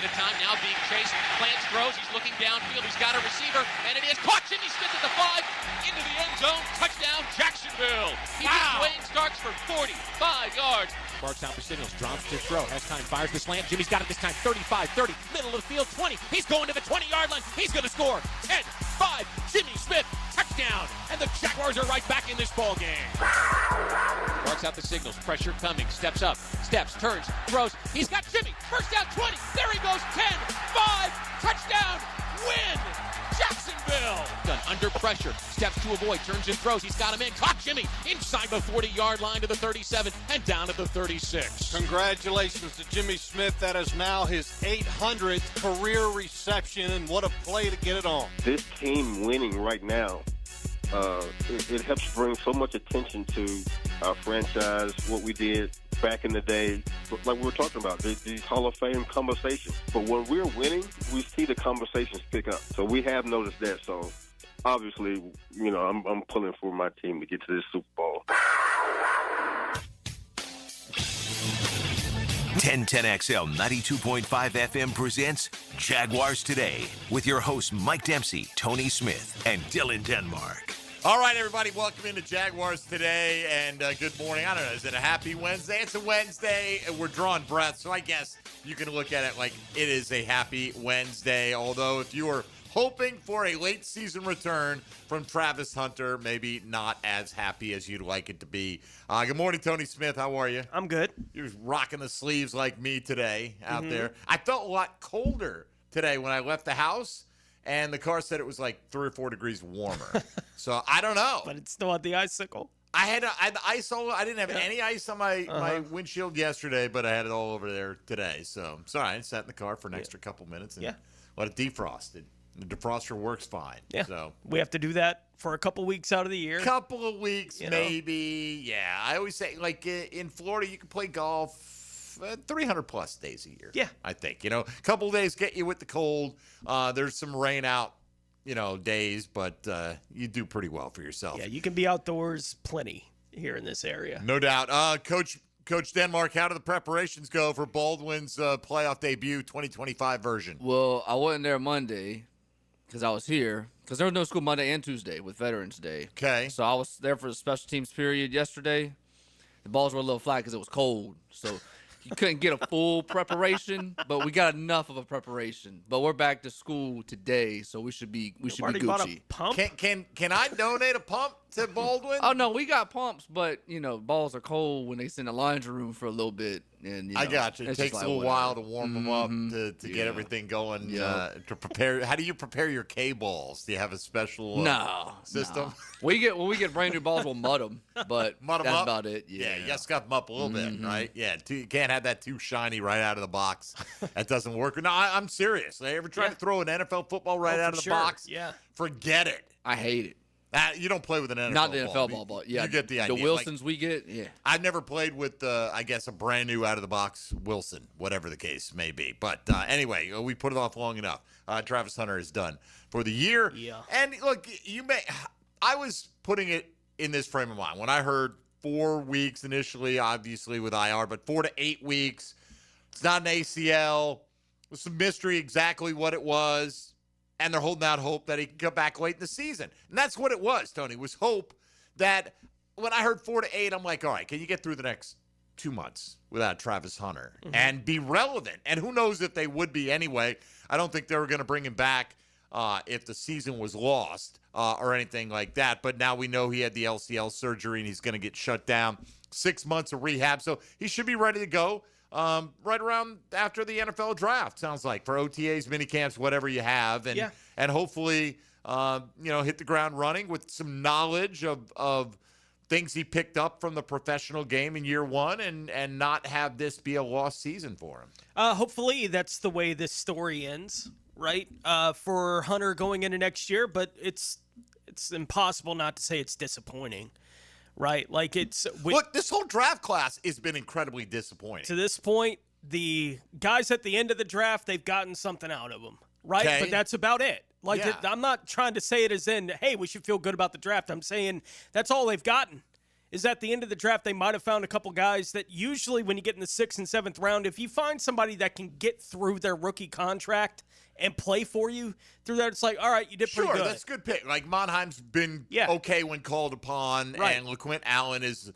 bit of time now being chased. Plants throws. He's looking downfield. He's got a receiver, and it is caught. Jimmy Smith at the 5, into the end zone. Touchdown, Jacksonville. He just Wayne Starks for 45 yards. Sparks out for signals, drops to throw, has time, fires the slant. Jimmy's got it this time, 35, 30, middle of the field, 20. He's going to the 20-yard line. He's going to score. 10, 5, Jimmy Smith, touchdown. And the Jaguars are right back in this ball game. Sparks out the signals, pressure coming, steps up, steps, turns, throws. He's got Jimmy, first down, 20. There he goes, 10, 5, touchdown, win. Jacksonville! Done under pressure, steps to avoid, turns and throws. He's got him in, caught Jimmy inside the 40-yard line to the 37 and down to the 36. Congratulations to Jimmy Smith. That is now his 800th career reception, and what a play to get it on. This team winning right now, it helps bring so much attention to our franchise, what we did back in the day, like we were talking about, these Hall of Fame conversations. But when we're winning, we see the conversations pick up. So we have noticed that. So obviously, you know, I'm pulling for my team to get to this Super Bowl. 1010XL 92.5 FM presents Jaguars Today with your hosts Mike Dempsey, Tony Smith, and Dylan Denmark. All right, everybody, welcome into Jaguars Today, and good morning. I don't know, is it a happy Wednesday? It's a Wednesday, and we're drawing breath, so I guess you can look at it like it is a happy Wednesday, although if you are hoping for a late-season return from Travis Hunter, maybe not as happy as you'd like it to be. Good morning, Tony Smith. How are you? I'm good. You're rocking the sleeves like me today out there. I felt a lot colder today when I left the house. And the car said it was like 3 or 4 degrees warmer. So I don't know. But it's still at the icicle. I had the ice all. I didn't have any ice on my windshield yesterday, but I had it all over there today. So I'm sorry. I sat in the car for an extra couple minutes and let it defrost. The defroster works fine. Yeah. So we have to do that for a couple weeks out of the year. Couple of weeks, maybe. Yeah. I always say, like in Florida, you can play golf 300 plus days a year. Yeah. I think, a couple of days get you with the cold. There's some rain out, days, but you do pretty well for yourself. Yeah, you can be outdoors plenty here in this area. No doubt. Coach Denmark, how do the preparations go for Baldwin's playoff debut 2025 version? Well, I wasn't there Monday because I was here because there was no school Monday and Tuesday with Veterans Day. Okay. So I was there for the special teams period yesterday. The balls were a little flat because it was cold. So you couldn't get a full preparation, but we got enough of a preparation. But we're back to school today, so we should be Gucci. Bought a pump? Can I donate a pump to Baldwin? Oh no, we got pumps, but balls are cold when they sit in the laundry room for a little bit. And I got you. It takes a little while to warm them up to get everything going. To prepare. How do you prepare your K balls? Do you have a special system? No. When we get brand new balls, we'll mud them, but mud them that's up? about it. Yeah, you got to scuff them up a little bit, right? Yeah, you can't have that too shiny right out of the box. That doesn't work. No, I'm serious. I ever tried to throw an NFL football right out of the box? Yeah. Forget it. I hate it. You don't play with an NFL Not the ball. NFL ball, but yeah, you get the idea. The Wilsons we get, I've never played with, I guess, a brand new out of the box Wilson, whatever the case may be. But anyway, we put it off long enough. Travis Hunter is done for the year. Yeah. And look, I was putting it in this frame of mind when I heard 4 weeks initially, obviously with IR, but 4 to 8 weeks. It's not an ACL. It was some mystery exactly what it was. And they're holding out hope that he can come back late in the season. And that's what it was, Tony, was hope that when I heard 4 to 8, I'm like, all right, can you get through the next 2 months without Travis Hunter and be relevant? And who knows if they would be anyway. I don't think they were going to bring him back if the season was lost or anything like that. But now we know he had the LCL surgery and he's going to get shut down. 6 months of rehab. So he should be ready to go. Right around after the NFL draft, sounds like, for OTAs, minicamps, whatever you have, and hopefully, hit the ground running with some knowledge of things he picked up from the professional game in year one, and not have this be a lost season for him. Hopefully, that's the way this story ends, right? For Hunter going into next year, but it's impossible not to say it's disappointing. Right, like look, this whole draft class has been incredibly disappointing. To this point, the guys at the end of the draft, they've gotten something out of them, right? Okay. But that's about it. I'm not trying to say it as in, hey, we should feel good about the draft. I'm saying that's all they've gotten. is at the end of the draft, they might have found a couple guys that usually when you get in the 6th and 7th round, if you find somebody that can get through their rookie contract and play for you through that, it's like, all right, you did pretty good. Sure, that's a good pick. Like, Monheim's been okay when called upon, and LaQuint Allen is,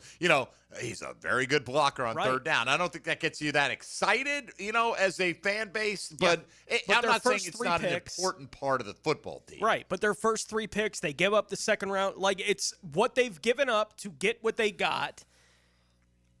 he's a very good blocker on third down. I don't think that gets you that excited, as a fan base, but I'm not saying it's not an important part of the football team. Right, but their first 3 picks, they give up the second round. Like, it's what they've given up to get what they got.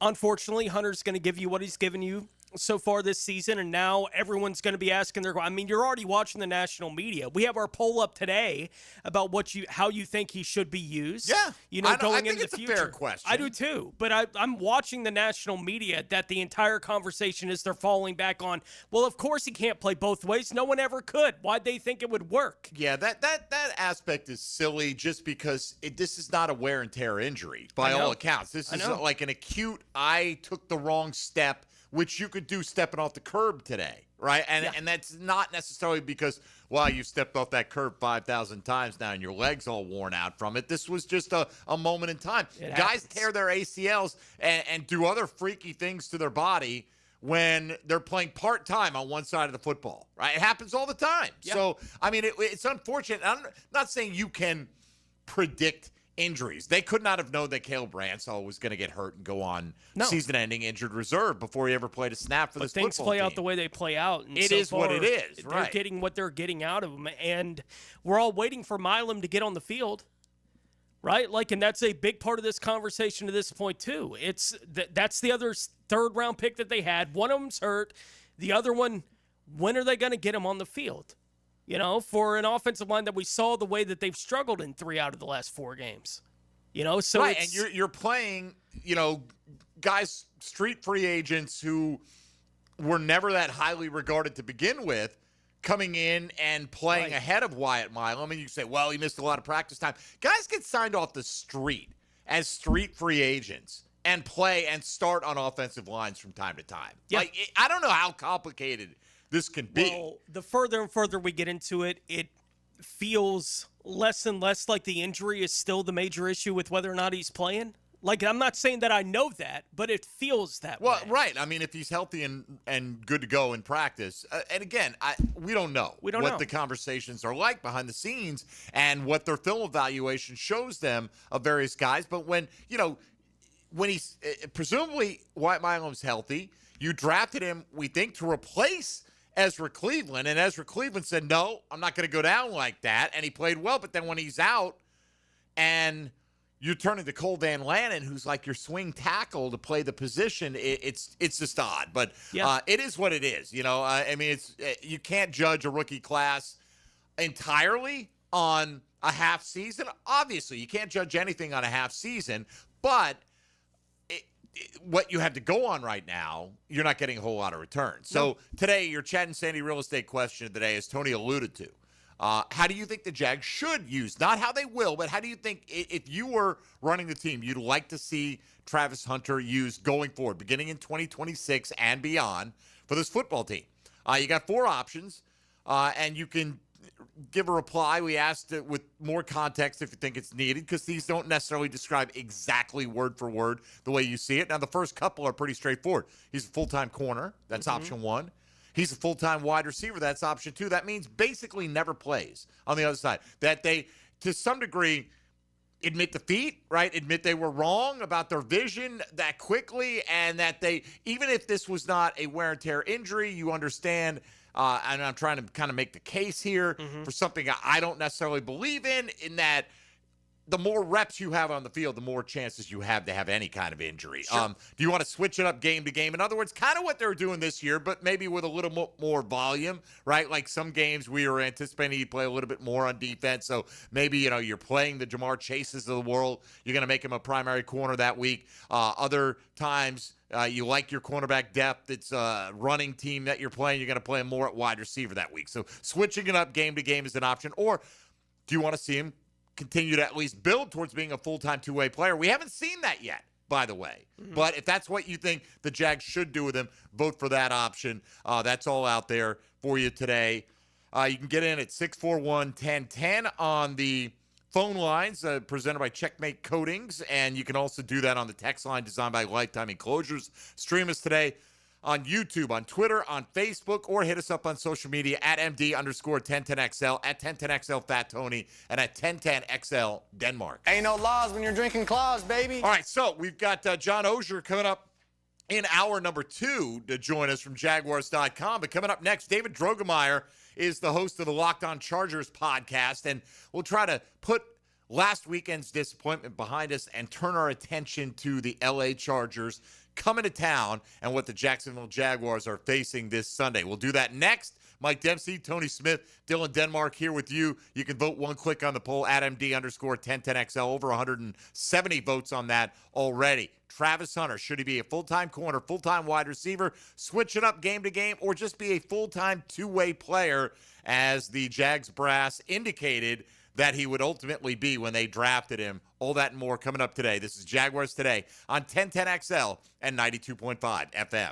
Unfortunately, Hunter's going to give you what he's given you so far this season, and now everyone's going to be asking you're already watching the national media. We have our poll up today about how you think he should be used. Yeah. Going into the future. A fair question. I do too, but I'm watching the national media that the entire conversation is they're falling back on, well, of course he can't play both ways. No one ever could. Why'd they think it would work? Yeah, that aspect is silly just because this is not a wear and tear injury by all accounts. This is like an acute, I took the wrong step, which you could do stepping off the curb today, right? And that's not necessarily because, you've stepped off that curb 5,000 times now and your leg's all worn out from it. This was just a moment in time. Guys tear their ACLs and do other freaky things to their body when they're playing part-time on one side of the football, right? It happens all the time. Yeah. So, it's unfortunate. I'm not saying you can predict injuries. They could not have known that Caleb Ransall was going to get hurt and go on season-ending injured reserve before he ever played a snap for this football team. Things play out the way they play out. And it is what it is, right? They're getting what they're getting out of them, and we're all waiting for Milam to get on the field, right? And that's a big part of this conversation to this point, too. That's the other third-round pick that they had. One of them's hurt. The other one, when are they going to get him on the field? For an offensive line that we saw the way that they've struggled in 3 out of the last 4 games. So right, and you're playing, guys, street free agents who were never that highly regarded to begin with, coming in and playing ahead of Wyatt Milam. And you say, well, he missed a lot of practice time. Guys get signed off the street as street free agents and play and start on offensive lines from time to time. Yeah. I don't know how complicated this can be. Well, the further and further we get into it, it feels less and less like the injury is still the major issue with whether or not he's playing. I'm not saying that I know that, but it feels that way. Well, right. If he's healthy and good to go in practice, and again, we don't know what the conversations are like behind the scenes and what their film evaluation shows them of various guys. But when he's presumably Wyatt Milam's healthy, you drafted him, we think, to replace Ezra Cleveland, and Ezra Cleveland said, no, I'm not going to go down like that, and he played well. But then when he's out and you're turning to Cole Van Lanen, who's like your swing tackle to play the position, it's just odd. But it is what it is. It's you can't judge a rookie class entirely on a half season. Obviously, you can't judge anything on a half season, but what you have to go on right now, you're not getting a whole lot of returns. So today, your Chad and Sandy real estate question of the day, as Tony alluded to, how do you think the Jags should use, not how they will, but how do you think if you were running the team, you'd like to see Travis Hunter used going forward, beginning in 2026 and beyond for this football team? You got 4 options, and you can give a reply. We asked it with more context if you think it's needed, because these don't necessarily describe exactly word for word the way you see it. Now, the first couple are pretty straightforward. He's a full-time corner. That's option 1. He's a full-time wide receiver. That's option 2. That means basically never plays on the other side. That they, to some degree, admit defeat, right? Admit they were wrong about their vision that quickly, and that they, even if this was not a wear and tear injury, you understand. And I'm trying to kind of make the case here for something I don't necessarily believe in that the more reps you have on the field, the more chances you have to have any kind of injury. Sure. Do you want to switch it up game to game? In other words, kind of what they're doing this year, but maybe with a little more volume, right? Like some games we were anticipating he'd play a little bit more on defense. So maybe, you're playing the Jamar Chases of the world. You're going to make him a primary corner that week. Other times, you like your cornerback depth. It's a running team that you're playing. You're going to play him more at wide receiver that week. So switching it up game to game is an option. Or do you want to see him continue to at least build towards being a full-time two-way player? We haven't seen that yet, by the way. But if that's what you think the Jags should do with him, vote for that option. That's all out there for you today. You can get in at 641-1010 on the phone lines presented by Checkmate Coatings, and you can also do that on the text line designed by Lifetime Enclosures. Stream us today on YouTube, on Twitter, on Facebook, or hit us up on social media at MD_1010XL, at 1010XL Fat Tony, and at 1010XL Denmark. Ain't no laws when you're drinking claws, baby. All right, so we've got John Ogier coming up in hour number 2 to join us from Jaguars.com. But coming up next, David Drogemeyer is the host of the Locked On Chargers podcast, and we'll try to put last weekend's disappointment behind us and turn our attention to the LA Chargers coming to town and what the Jacksonville Jaguars are facing this Sunday. We'll do that next. Mike Dempsey, Tony Smith, Dylan Denmark here with you. You can vote one click on the poll at MD_1010XL. Over 170 votes on that already. Travis Hunter, should he be a full-time corner, full-time wide receiver, switch it up game to game, or just be a full-time two-way player, as the Jags brass indicated that he would ultimately be when they drafted him? All that and more coming up today. This is Jaguars Today on 1010XL and 92.5 FM.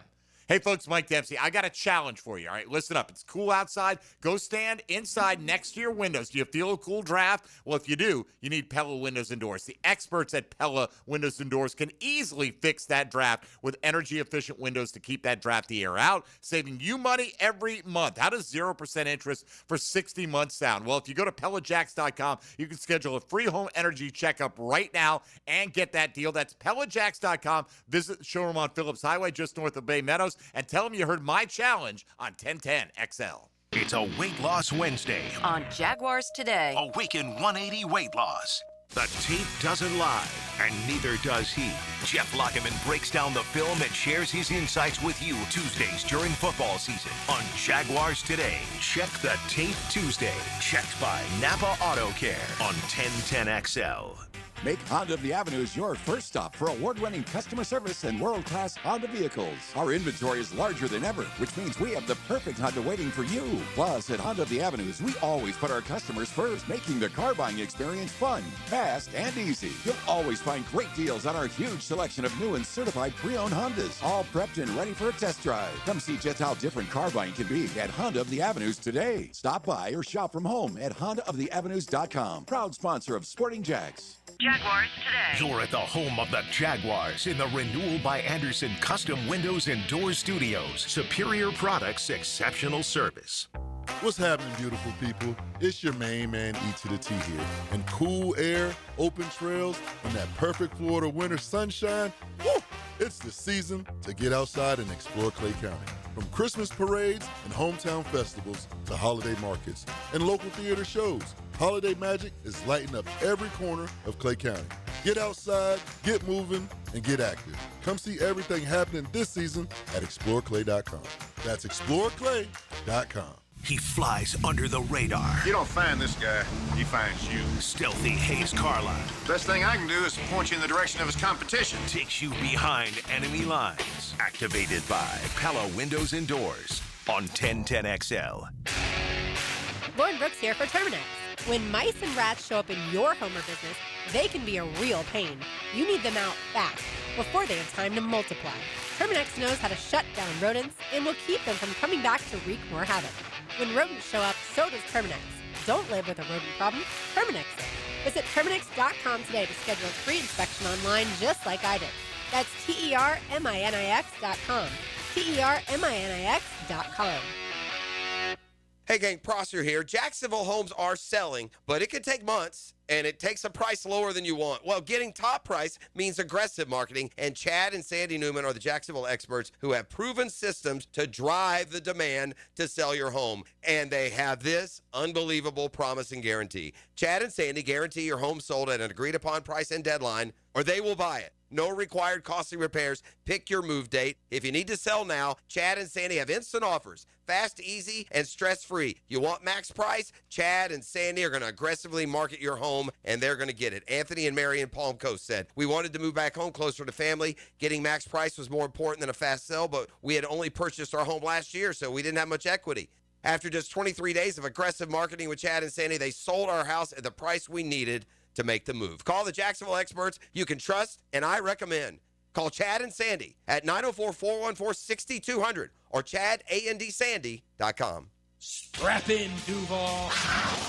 Hey, folks, Mike Dempsey. I got a challenge for you, all right? Listen up. It's cool outside. Go stand inside next to your windows. Do you feel a cool draft? Well, if you do, you need Pella Windows and Doors. The experts at Pella Windows and Doors can easily fix that draft with energy-efficient windows to keep that drafty air out, saving you money every month. How does 0% interest for 60 months sound? Well, if you go to PellaJacks.com, you can schedule a free home energy checkup right now and get that deal. That's PellaJacks.com. Visit the showroom on Phillips Highway just north of Bay Meadows, and tell them you heard my challenge on 1010XL. It's a Weight Loss Wednesday On Jaguars Today. Awaken 180 Weight Loss. The tape doesn't lie, and neither does he. Jeff Lockeman breaks down the film and shares his insights with you Tuesdays during football season on Jaguars Today. Check the tape Tuesday. Checked by Napa Auto Care on 1010XL. Make Honda of the Avenues your first stop for award-winning customer service and world-class Honda vehicles. Our inventory is larger than ever, which means we have the perfect Honda waiting for you. Plus, at Honda of the Avenues, we always put our customers first, making the car buying experience fun, fast, and easy. You'll always find great deals on our huge selection of new and certified pre-owned Hondas, all prepped and ready for a test drive. Come see just how different car buying can be at Honda of the Avenues today. Stop by or shop from home at HondaoftheAvenues.com. Proud sponsor of Sporting Jags. Jaguars Today. You're at the home of the Jaguars in the Renewal by Anderson Custom Windows and Doors Studios. Superior products, exceptional service. What's happening, beautiful people? It's your main man, E to the T here. And cool air, open trails, and that perfect Florida winter sunshine, woo! It's the season to get outside and explore Clay County. From Christmas parades and hometown festivals to holiday markets and local theater shows, holiday magic is lighting up every corner of Clay County. Get outside, get moving, and get active. Come see everything happening this season at exploreclay.com. That's exploreclay.com. He flies under the radar. You don't find this guy, he finds you. Stealthy Hayes Carlin Best thing I can do is point you in the direction of his competition. takes you behind enemy lines. Activated by Pella Windows and Doors on 1010XL. Lauren Brooks here for Terminex. When mice and rats show up in your home or business, they can be a real pain. You need them out fast, before they have time to multiply. Terminex knows how to shut down rodents and will keep them from coming back to wreak more havoc. When rodents show up, so does Terminex. Don't live with a rodent problem, Terminex it. Visit Terminex.com today to schedule a free inspection online just like I did. That's TERMINIX.com. TERMINIX.com. Hey gang, Prosser here. Jacksonville homes are selling, but it can take months, and it takes a price lower than you want. Well, getting top price means aggressive marketing, and Chad and Sandy Newman are the Jacksonville experts who have proven systems to drive the demand to sell your home. And they have this unbelievable promise and guarantee. Chad and Sandy guarantee your home sold at an agreed-upon price and deadline, or they will buy it. No required costly repairs. Pick your move date. If you need to sell now, Chad and Sandy have instant offers. Fast, easy, and stress-free. You want max price? Chad and Sandy are going to aggressively market your home, and they're going to get it. Anthony and Mary in Palm Coast said, we wanted to move back home closer to family. Getting max price was more important than a fast sell, but we had only purchased our home last year, so we didn't have much equity. After just 23 days of aggressive marketing with Chad and Sandy, they sold our house at the price we needed to make the move. Call the Jacksonville experts you can trust, and I recommend. Call Chad and Sandy at 904-414-6200 or ChadandSandy.com. Strap in, Duval.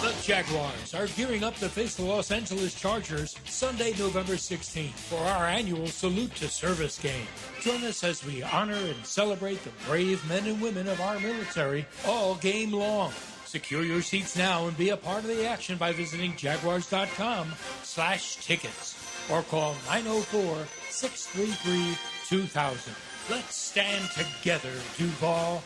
The Jaguars are gearing up to face the Los Angeles Chargers Sunday, November 16th for our annual Salute to Service game. Join us as we honor and celebrate the brave men and women of our military all game long. Secure your seats now and be a part of the action by visiting jaguars.com/tickets or call 904-633-2000. Let's stand together, Duval.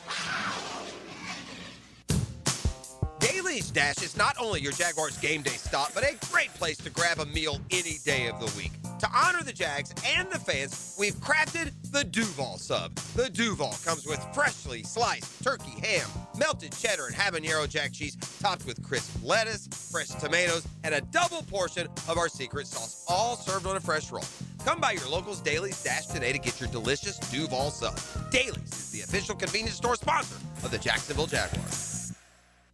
Daly's Dash is not only your Jaguars game day stop, but a great place to grab a meal any day of the week. To honor the Jags and the fans, we've crafted the Duval Sub. The Duval comes with freshly sliced turkey ham, melted cheddar and habanero jack cheese, topped with crisp lettuce, fresh tomatoes, and a double portion of our secret sauce, all served on a fresh roll. Come by your local's Daly's Dash today to get your delicious Duval Sub. Daly's is the official convenience store sponsor of the Jacksonville Jaguars.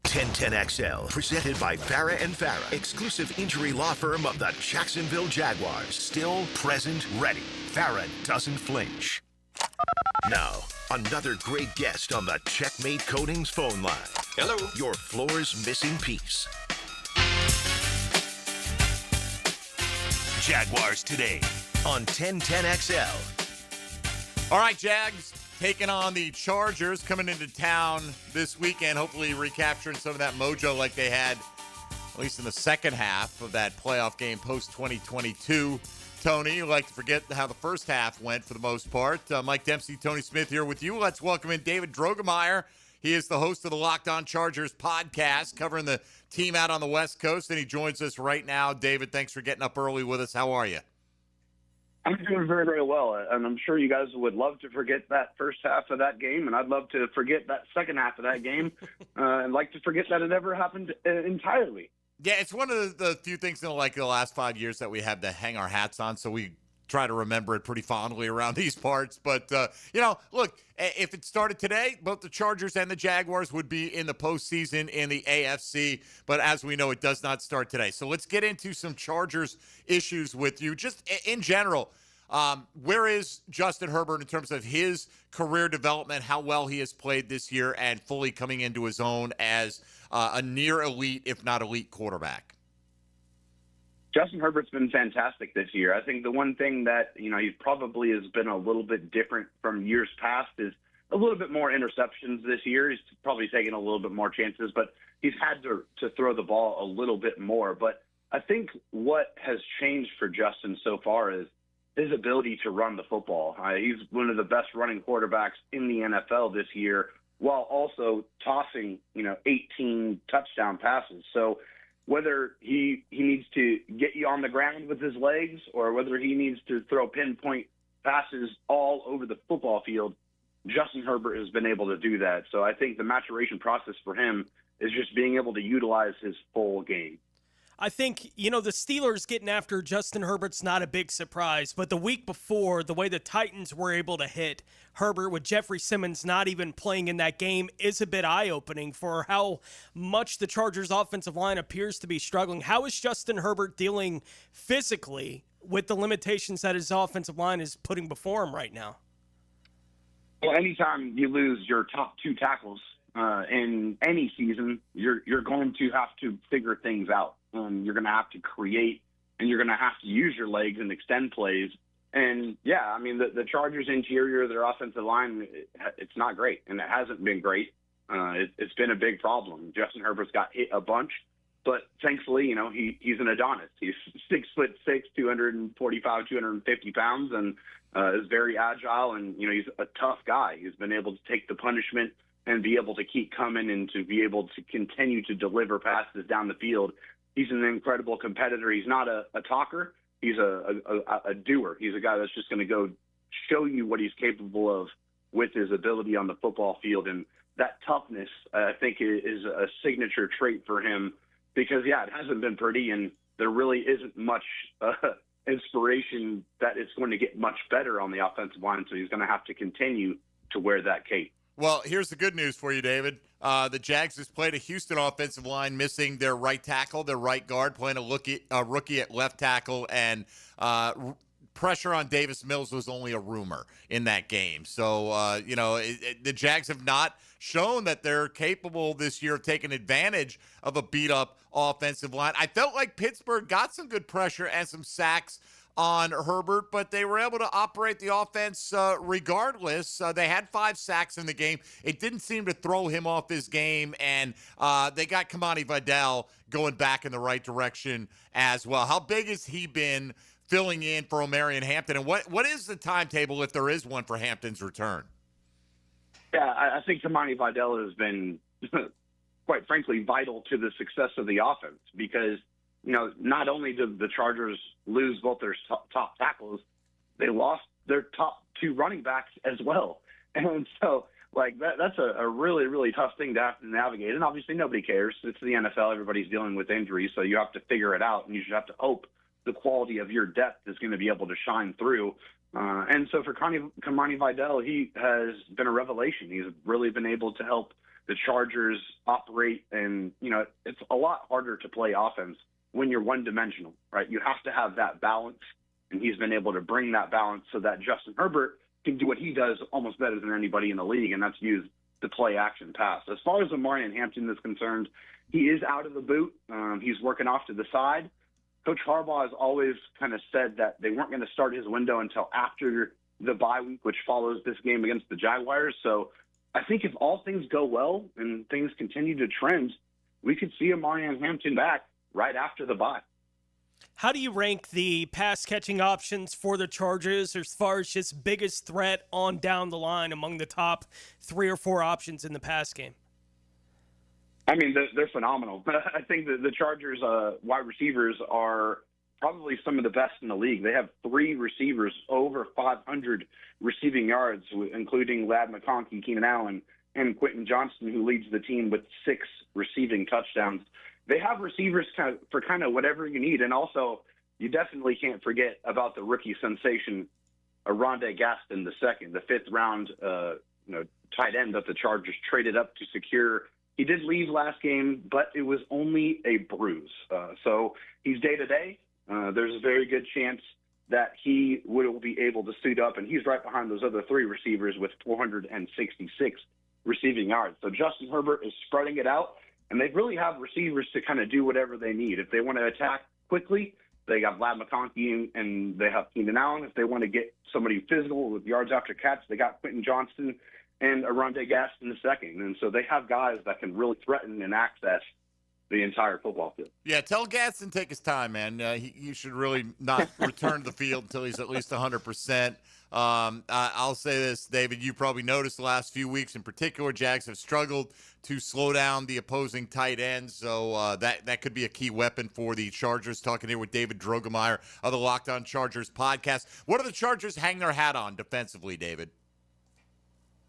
1010XL, presented by Farah and Farah, exclusive injury law firm of the Jacksonville Jaguars. Still, present, ready. Farah doesn't flinch. Now, another great guest on the Checkmate Coatings phone line. Hello. Your floor's missing piece. Jaguars Today on 1010XL. All right, Jags taking on the Chargers, coming into town this weekend, hopefully recapturing some of that mojo like they had, at least in the second half of that playoff game post-2022. Tony, you like to forget how the first half went for the most part. Mike Dempsey, Tony Smith here with you. Let's welcome in David Drogemeyer. He is the host of the Locked On Chargers podcast, covering the team out on the West Coast, and he joins us right now. David, thanks for getting up early with us. How are you? I'm doing very, very well, and I'm sure you guys would love to forget that first half of that game, and I'd love to forget that second half of that game, and like to forget that it ever happened entirely. Yeah, it's one of the few things in the last 5 years that we have to hang our hats on, so we try to remember it pretty fondly around these parts. But, look, if it started today, both the Chargers and the Jaguars would be in the postseason in the AFC. But as we know, it does not start today. So let's get into some Chargers issues with you. Just in general, where is Justin Herbert in terms of his career development, how well he has played this year, and fully coming into his own as a near elite, if not elite, quarterback? Justin Herbert's been fantastic this year. I think the one thing that, he probably has been a little bit different from years past is a little bit more interceptions this year. He's probably taken a little bit more chances, but he's had to throw the ball a little bit more. But I think what has changed for Justin so far is his ability to run the football. He's one of the best running quarterbacks in the NFL this year, while also tossing, 18 touchdown passes. So whether he needs to get you on the ground with his legs or whether he needs to throw pinpoint passes all over the football field, Justin Herbert has been able to do that. So I think the maturation process for him is just being able to utilize his full game. I think, the Steelers getting after Justin Herbert's not a big surprise, but the week before, the way the Titans were able to hit Herbert with Jeffrey Simmons not even playing in that game is a bit eye-opening for how much the Chargers' offensive line appears to be struggling. How is Justin Herbert dealing physically with the limitations that his offensive line is putting before him right now? Well, anytime you lose your top two tackles in any season, you're going to have to figure things out. You're going to have to create, and you're going to have to use your legs and extend plays. And, the Chargers' interior, their offensive line, it's not great, and it hasn't been great. It's been a big problem. Justin Herbert's got hit a bunch, but thankfully, he's an Adonis. He's 6'6", 245, 250 pounds, and is very agile, and, he's a tough guy. He's been able to take the punishment and be able to keep coming and to be able to continue to deliver passes down the field. He's an incredible competitor. He's not a talker. He's a doer. He's a guy that's just going to go show you what he's capable of with his ability on the football field. And that toughness, I think, is a signature trait for him because, it hasn't been pretty, and there really isn't much inspiration that it's going to get much better on the offensive line. So he's going to have to continue to wear that cape. Well, here's the good news for you, David. The Jags has played a Houston offensive line missing their right tackle, their right guard, playing a rookie at left tackle, and pressure on Davis Mills was only a rumor in that game. So, the Jags have not shown that they're capable this year of taking advantage of a beat-up offensive line. I felt like Pittsburgh got some good pressure and some sacks on Herbert, but they were able to operate the offense regardless. They had 5 sacks in the game. It didn't seem to throw him off his game, and they got Kamani Vidal going back in the right direction as well. How big has he been filling in for Omarion Hampton, and what is the timetable, if there is one, for Hampton's return? Yeah, I think Kamani Vidal has been, quite frankly, vital to the success of the offense because, not only did the Chargers lose both their top tackles, they lost their top 2 running backs as well. And so, that's a really, really tough thing to have to navigate. And obviously nobody cares. It's the NFL. Everybody's dealing with injuries, so you have to figure it out, and you should have to hope the quality of your depth is going to be able to shine through. And so for Kamani Vidal, he has been a revelation. He's really been able to help the Chargers operate, and, it's a lot harder to play offense when you're one-dimensional, right? You have to have that balance, and he's been able to bring that balance so that Justin Herbert can do what he does almost better than anybody in the league, and that's use the play-action pass. As far as Omarion Hampton is concerned, he is out of the boot. He's working off to the side. Coach Harbaugh has always kind of said that they weren't going to start his window until after the bye week, which follows this game against the Jaguars. So I think if all things go well and things continue to trend, we could see Omarion Hampton back right after the bye. How do you rank the pass-catching options for the Chargers as far as just biggest threat on down the line among the top 3 or 4 options in the pass game? I mean, they're phenomenal. I think the Chargers' wide receivers are probably some of the best in the league. They have 3 receivers over 500 receiving yards, including Ladd McConkey, Keenan Allen, and Quentin Johnston, who leads the team with 6 receiving touchdowns. They have receivers for whatever you need. And also, you definitely can't forget about the rookie sensation, Rondé Gaston II, the 5th-round tight end that the Chargers traded up to secure. He did leave last game, but it was only a bruise. So he's day-to-day. There's a very good chance that he will be able to suit up, and he's right behind those other 3 receivers with 466 receiving yards. So Justin Herbert is spreading it out, and they really have receivers to kind of do whatever they need. If they want to attack quickly, they got Ladd McConkey and they have Keenan Allen. If they want to get somebody physical with yards after catch, they got Quentin Johnston and Rondé Gaston II. And so they have guys that can really threaten and access the entire football field. Yeah, tell Gaston take his time, man. He should really not return to the field until he's at least 100%. I'll say this, David, you probably noticed the last few weeks in particular, Jags have struggled to slow down the opposing tight ends, so that could be a key weapon for the Chargers. Talking here with David Drogemeyer of the Locked On Chargers podcast. What do the Chargers hang their hat on defensively, David?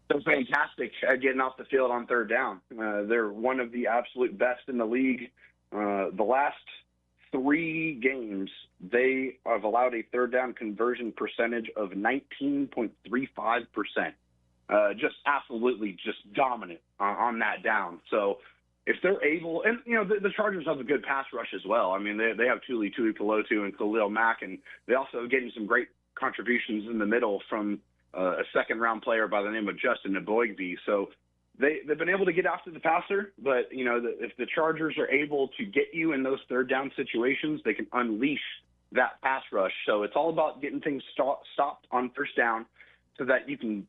They're fantastic at getting off the field on 3rd down. They're one of the absolute best in the league. The last 3 games, they have allowed a 3rd down conversion percentage of 19.35%. Just absolutely just dominant on that down. So if they're able, and the Chargers have a good pass rush as well. I mean, they have Tuli Tuipulotu and Khalil Mack, and they also are getting some great contributions in the middle from a 2nd-round player by the name of Justin Nboigby. So they've been able to get after the passer, but if the Chargers are able to get you in those 3rd down situations, they can unleash that pass rush. So it's all about getting things stopped on 1st down so that you can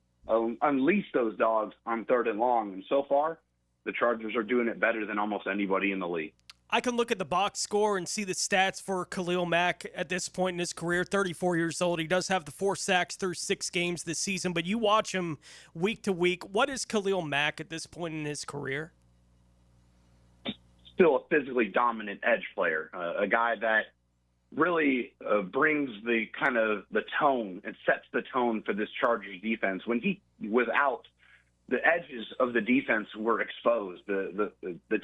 unleash those dogs on 3rd and long. And so far, the Chargers are doing it better than almost anybody in the league. I can look at the box score and see the stats for Khalil Mack at this point in his career, 34 years old. He does have the 4 sacks through 6 games this season, but you watch him week to week. What is Khalil Mack at this point in his career? Still a physically dominant edge player, a guy that really brings the kind of the tone and sets the tone for this Chargers defense. When he was out, the edges of the defense were exposed. The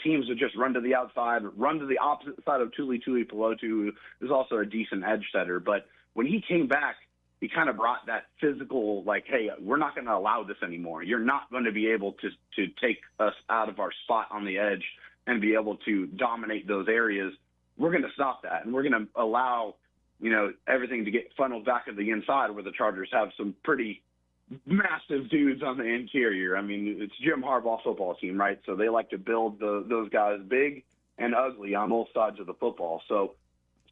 teams would just run to the outside, run to the opposite side of Tuli Tuipulotu, who is also a decent edge setter. But when he came back, he kind of brought that physical, hey, we're not going to allow this anymore. You're not going to be able to take us out of our spot on the edge and be able to dominate those areas. We're going to stop that, and we're going to allow everything to get funneled back to the inside, where the Chargers have some pretty massive dudes on the interior. I mean, it's Jim Harbaugh football team, right? So they like to build those guys big and ugly on both sides of the football. So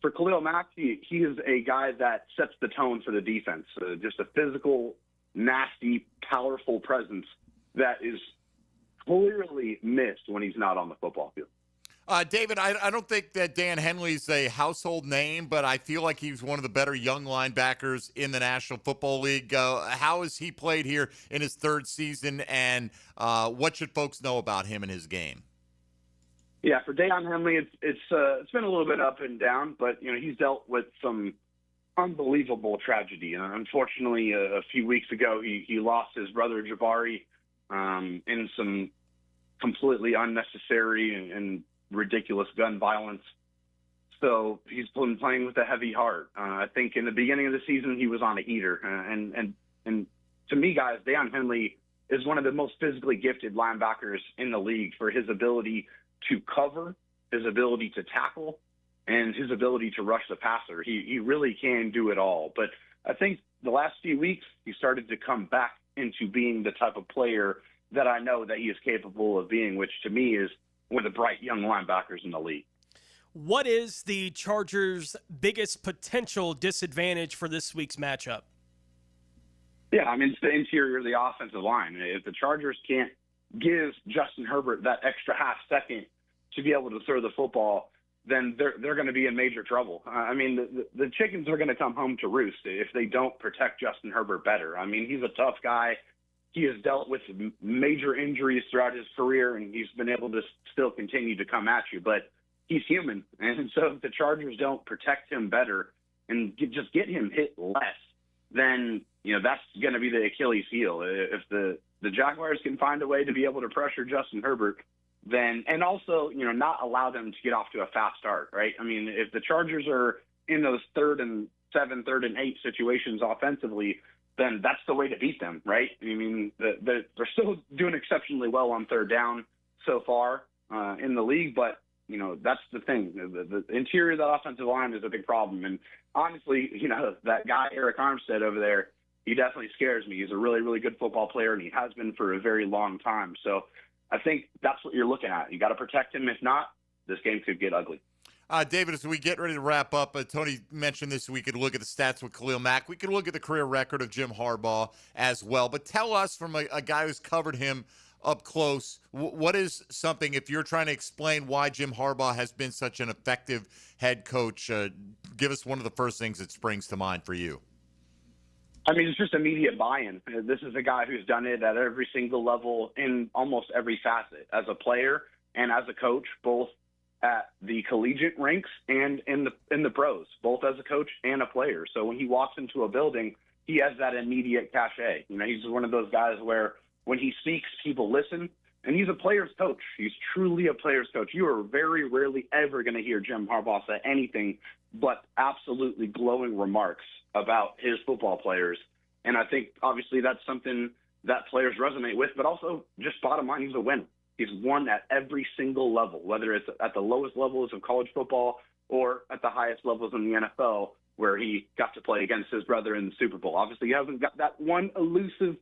for Khalil Mack, he is a guy that sets the tone for the defense. Just a physical, nasty, powerful presence that is clearly missed when he's not on the football field. David, I don't think that Dan Henley's a household name, but I feel like he's one of the better young linebackers in the National Football League. How has he played here in his third season, and what should folks know about him and his game? Yeah, for Dan Henley, it's been a little bit up and down, but he's dealt with some unbelievable tragedy. Unfortunately, a few weeks ago, he lost his brother Jabari in some completely unnecessary and ridiculous gun violence. So he's been playing with a heavy heart. I think in the beginning of the season, he was on a heater. And to me, guys, Dan Henley is one of the most physically gifted linebackers in the league for his ability to cover, his ability to tackle, and his ability to rush the passer. He really can do it all. But I think the last few weeks, he started to come back into being the type of player that I know that he is capable of being, which to me is one of the bright young linebackers in the league. What is the Chargers' biggest potential disadvantage for this week's matchup? Yeah, I mean, it's the interior of the offensive line. If the Chargers can't give Justin Herbert that extra half second to be able to throw the football, then they're going to be in major trouble. I mean, the chickens are going to come home to roost if they don't protect Justin Herbert better. I mean, he's a tough guy. He has dealt with major injuries throughout his career, and he's been able to still continue to come at you. But he's human, and so if the Chargers don't protect him better and just get him hit less, then that's going to be the Achilles heel. If the Jaguars can find a way to be able to pressure Justin Herbert, then and also not allow them to get off to a fast start, right? I mean, if the Chargers are in those 3rd and 7, 3rd and 8 situations offensively, then that's the way to beat them, right? I mean, they're still doing exceptionally well on 3rd down so far in the league, but that's the thing. The interior of the offensive line is a big problem, and honestly, that guy Eric Armstead over there, he definitely scares me. He's a really, really good football player, and he has been for a very long time. So I think that's what you're looking at. You got to protect him. If not, this game could get ugly. David, as we get ready to wrap up, Tony mentioned this, we could look at the stats with Khalil Mack. We could look at the career record of Jim Harbaugh as well. But tell us, from a guy who's covered him up close, what is something, if you're trying to explain why Jim Harbaugh has been such an effective head coach, give us one of the first things that springs to mind for you. I mean, it's just immediate buy-in. This is a guy who's done it at every single level in almost every facet, as a player and as a coach, both at the collegiate ranks and in the pros, both as a coach and a player. So when he walks into a building, he has that immediate cachet. He's one of those guys where when he speaks, people listen, and he's a player's coach. He's truly a player's coach. You are very rarely ever going to hear Jim Harbaugh say anything but absolutely glowing remarks about his football players. And I think, obviously, that's something that players resonate with, but also just bottom line, he's a winner. He's won at every single level, whether it's at the lowest levels of college football or at the highest levels in the NFL, where he got to play against his brother in the Super Bowl. Obviously, he hasn't got that one elusive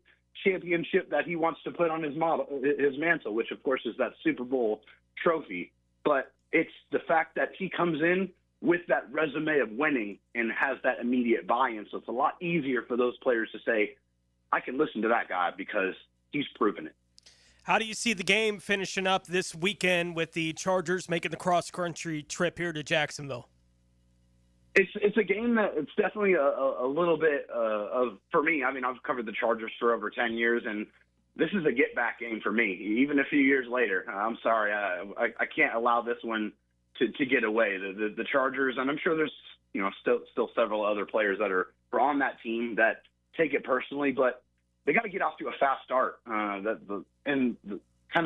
championship that he wants to put on his mantle, which, of course, is that Super Bowl trophy. But it's the fact that he comes in with that resume of winning and has that immediate buy-in. So it's a lot easier for those players to say, I can listen to that guy because he's proven it. How do you see the game finishing up this weekend with the Chargers making the cross-country trip here to Jacksonville? It's a game that it's definitely a little bit of, for me, I mean, I've covered the Chargers for over 10 years, and this is a get-back game for me, even a few years later. I'm sorry, I can't allow this one to get away. The Chargers, and I'm sure there's still several other players that are on that team that take it personally, but they got to get off to a fast start. Kind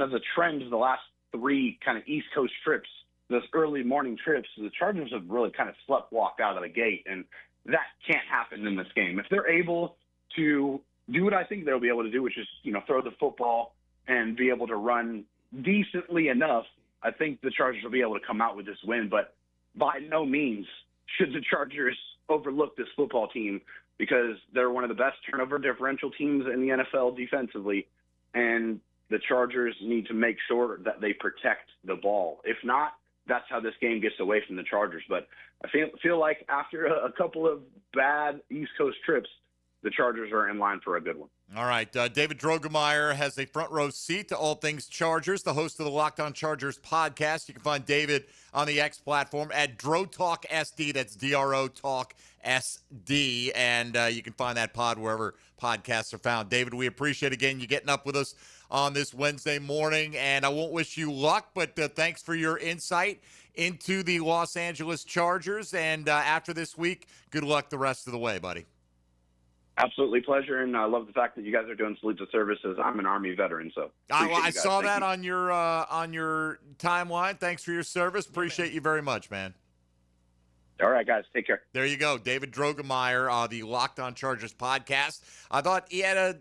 of the trend of the last 3 kind of East Coast trips, those early morning trips, the Chargers have really kind of walked out of the gate, and that can't happen in this game. If they're able to do what I think they'll be able to do, which is throw the football and be able to run decently enough, I think the Chargers will be able to come out with this win. But by no means should the Chargers overlook this football team because they're one of the best turnover differential teams in the NFL defensively, and the Chargers need to make sure that they protect the ball. If not, that's how this game gets away from the Chargers. But I feel like after a couple of bad East Coast trips, the Chargers are in line for a good one. All right. David Drogemeyer has a front row seat to all things Chargers, the host of the Locked On Chargers podcast. You can find David on the X platform at DroTalkSD. That's DRO Talk SD. And you can find that pod wherever podcasts are found. David, we appreciate, again, you getting up with us on this Wednesday morning. And I won't wish you luck, but thanks for your insight into the Los Angeles Chargers. And after this week, good luck the rest of the way, buddy. Absolutely pleasure, and I love the fact that you guys are doing salute to services. I'm an Army veteran, so I saw that on your timeline. Thanks for your service. Appreciate you very much, man. All right, guys, take care. There you go, David Drogemeyer, the Locked On Chargers podcast. I thought he had a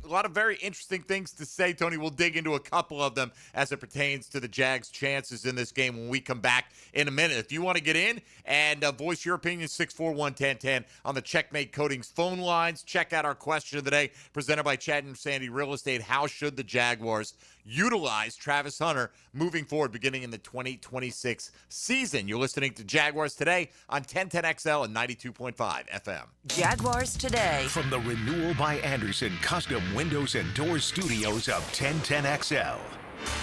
lot of very interesting things to say, Tony. We'll dig into a couple of them as it pertains to the Jags' chances in this game when we come back in a minute. If you want to get in and voice your opinion, 641-1010 on the Checkmate Coatings phone lines. Check out our question of the day presented by Chad and Sandy Real Estate. How should the Jaguars utilize Travis Hunter moving forward beginning in the 2026 season? You're listening to Jaguars Today on 1010XL and 92.5 FM. Jaguars Today. From the Renewal by Anderson Custom Windows and Doors Studios of 1010XL.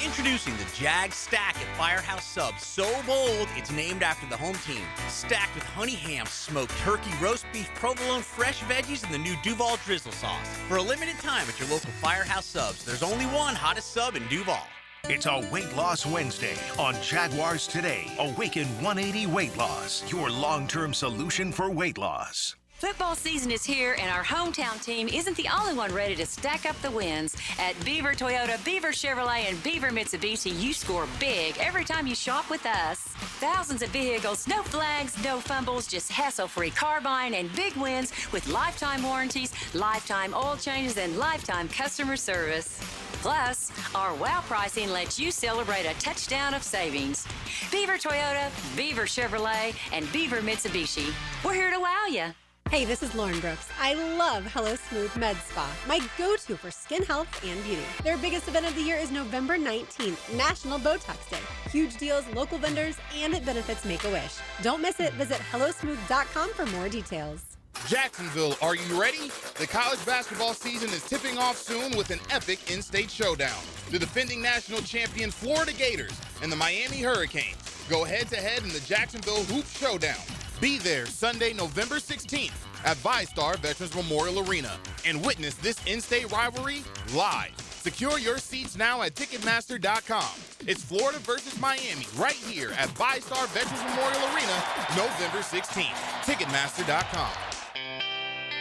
Introducing the Jag Stack at Firehouse Subs. So bold, it's named after the home team. Stacked with honey ham, smoked turkey, roast beef, provolone, fresh veggies, and the new Duval drizzle sauce. For a limited time at your local Firehouse Subs, there's only one hottest sub in Duval. It's a Weight Loss Wednesday on Jaguars Today. Awaken 180 Weight Loss, your long-term solution for weight loss. Football season is here, and our hometown team isn't the only one ready to stack up the wins. At Beaver Toyota, Beaver Chevrolet, and Beaver Mitsubishi, you score big every time you shop with us. Thousands of vehicles, no flags, no fumbles, just hassle-free car buying and big wins with lifetime warranties, lifetime oil changes, and lifetime customer service. Plus, our wow pricing lets you celebrate a touchdown of savings. Beaver Toyota, Beaver Chevrolet, and Beaver Mitsubishi. We're here to wow you. Hey, this is Lauren Brooks. I love Hello Smooth Med Spa, my go-to for skin health and beauty. Their biggest event of the year is November 19th, National Botox Day. Huge deals, local vendors, and it benefits Make-A-Wish. Don't miss it. Visit HelloSmooth.com for more details. Jacksonville, are you ready? The college basketball season is tipping off soon with an epic in-state showdown. The defending national champion Florida Gators and the Miami Hurricanes go head-to-head in the Jacksonville Hoop Showdown. Be there Sunday, November 16th at VyStar Veterans Memorial Arena and witness this in-state rivalry live. Secure your seats now at Ticketmaster.com. It's Florida versus Miami right here at VyStar Veterans Memorial Arena, November 16th. Ticketmaster.com.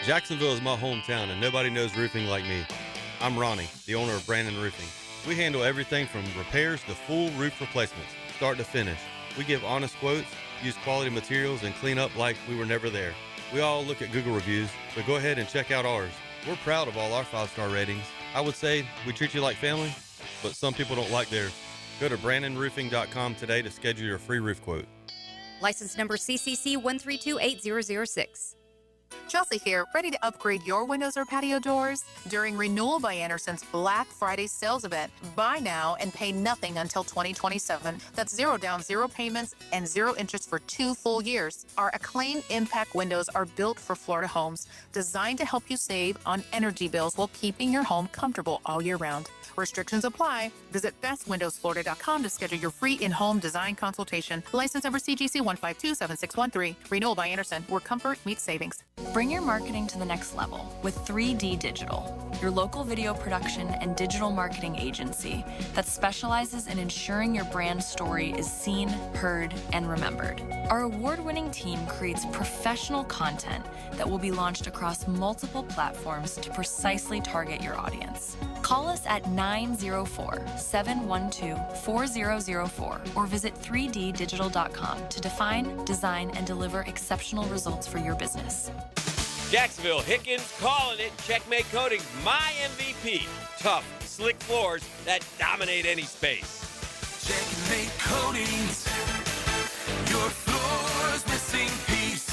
Jacksonville is my hometown, and nobody knows roofing like me. I'm Ronnie, the owner of Brandon Roofing. We handle everything from repairs to full roof replacements, start to finish. We give honest quotes, use quality materials, and clean up like we were never there. We all look at Google reviews, so go ahead and check out ours. We're proud of all our 5-star ratings. I would say we treat you like family, but some people don't like theirs. Go to BrandonRoofing.com today to schedule your free roof quote. License number CCC 1328006. Chelsea here, ready to upgrade your windows or patio doors? During Renewal by Anderson's Black Friday sales event, buy now and pay nothing until 2027. That's 0 down, 0 payments, and 0 interest for 2 full years. Our Acclaim Impact windows are built for Florida homes, designed to help you save on energy bills while keeping your home comfortable all year round. Restrictions apply. Visit bestwindowsflorida.com to schedule your free in-home design consultation. License number CGC 1527613. Renewal by Anderson, where comfort meets savings. Bring your marketing to the next level with 3D Digital, your local video production and digital marketing agency that specializes in ensuring your brand story is seen, heard, and remembered. Our award-winning team creates professional content that will be launched across multiple platforms to precisely target your audience. Call us at 904-712-4004 or visit 3ddigital.com to define, design, and deliver exceptional results for your business. Jacksonville Hickens calling it. Checkmate Coatings, my MVP. Tough, slick floors that dominate any space. Checkmate Coatings, your floor's missing piece.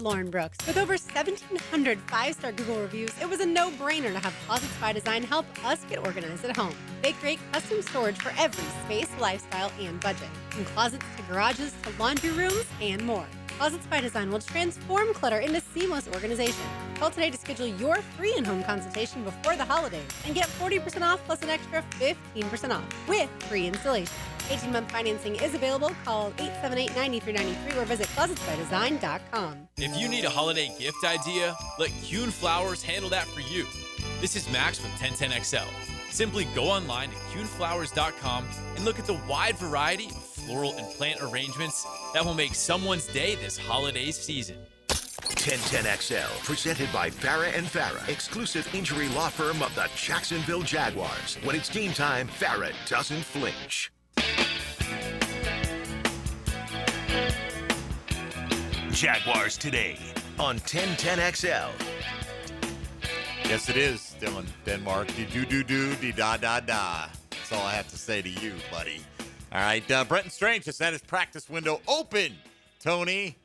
Lauren Brooks. With over 1,700 five-star Google reviews, it was a no-brainer to have Closets by Design help us get organized at home. They create custom storage for every space, lifestyle, and budget. From closets to garages to laundry rooms and more. Closets by Design will transform clutter into seamless organization. Call today to schedule your free in-home consultation before the holidays and get 40% off plus an extra 15% off with free installation. 18-month financing is available. Call 878-9393 or visit closetsbydesign.com. If you need a holiday gift idea, let Kuhn Flowers handle that for you. This is Max with 1010XL. Simply go online to kuhnflowers.com and look at the wide variety of floral and plant arrangements that will make someone's day this holiday season. 1010XL, presented by Farah & Farah, exclusive injury law firm of the Jacksonville Jaguars. When it's game time, Farah doesn't flinch. Jaguars Today on 1010XL. Yes, it is, Dylan Denmark. Da-da-da. That's all I have to say to you, buddy. All right, Brenton Strange has had his practice window open, Tony.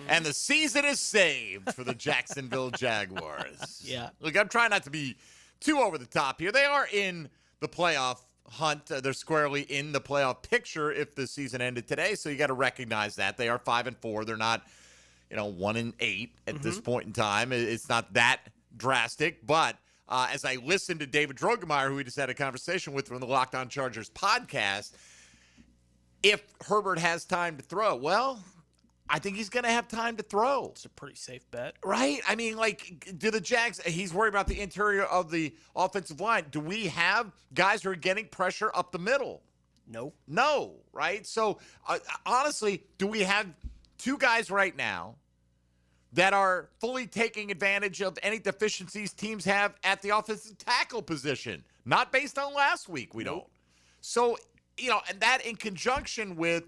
And the season is saved for the Jacksonville Jaguars. Yeah. Look, I'm trying not to be too over the top here. They are in the playoff hunt. They're squarely in the playoff picture if the season ended today, so you got to recognize that. They are 5-4. They're not, 1-8 at this point in time. It's not that drastic, but as I listened to David Drogemeyer, who we just had a conversation with from the Locked On Chargers podcast, if Herbert has time to throw, well, I think he's going to have time to throw. It's a pretty safe bet. Right? I mean, do the Jags, he's worried about the interior of the offensive line. Do we have guys who are getting pressure up the middle? No, right? So, honestly, do we have two guys right now that are fully taking advantage of any deficiencies teams have at the offensive tackle position? Not based on last week, we don't. So, and that in conjunction with,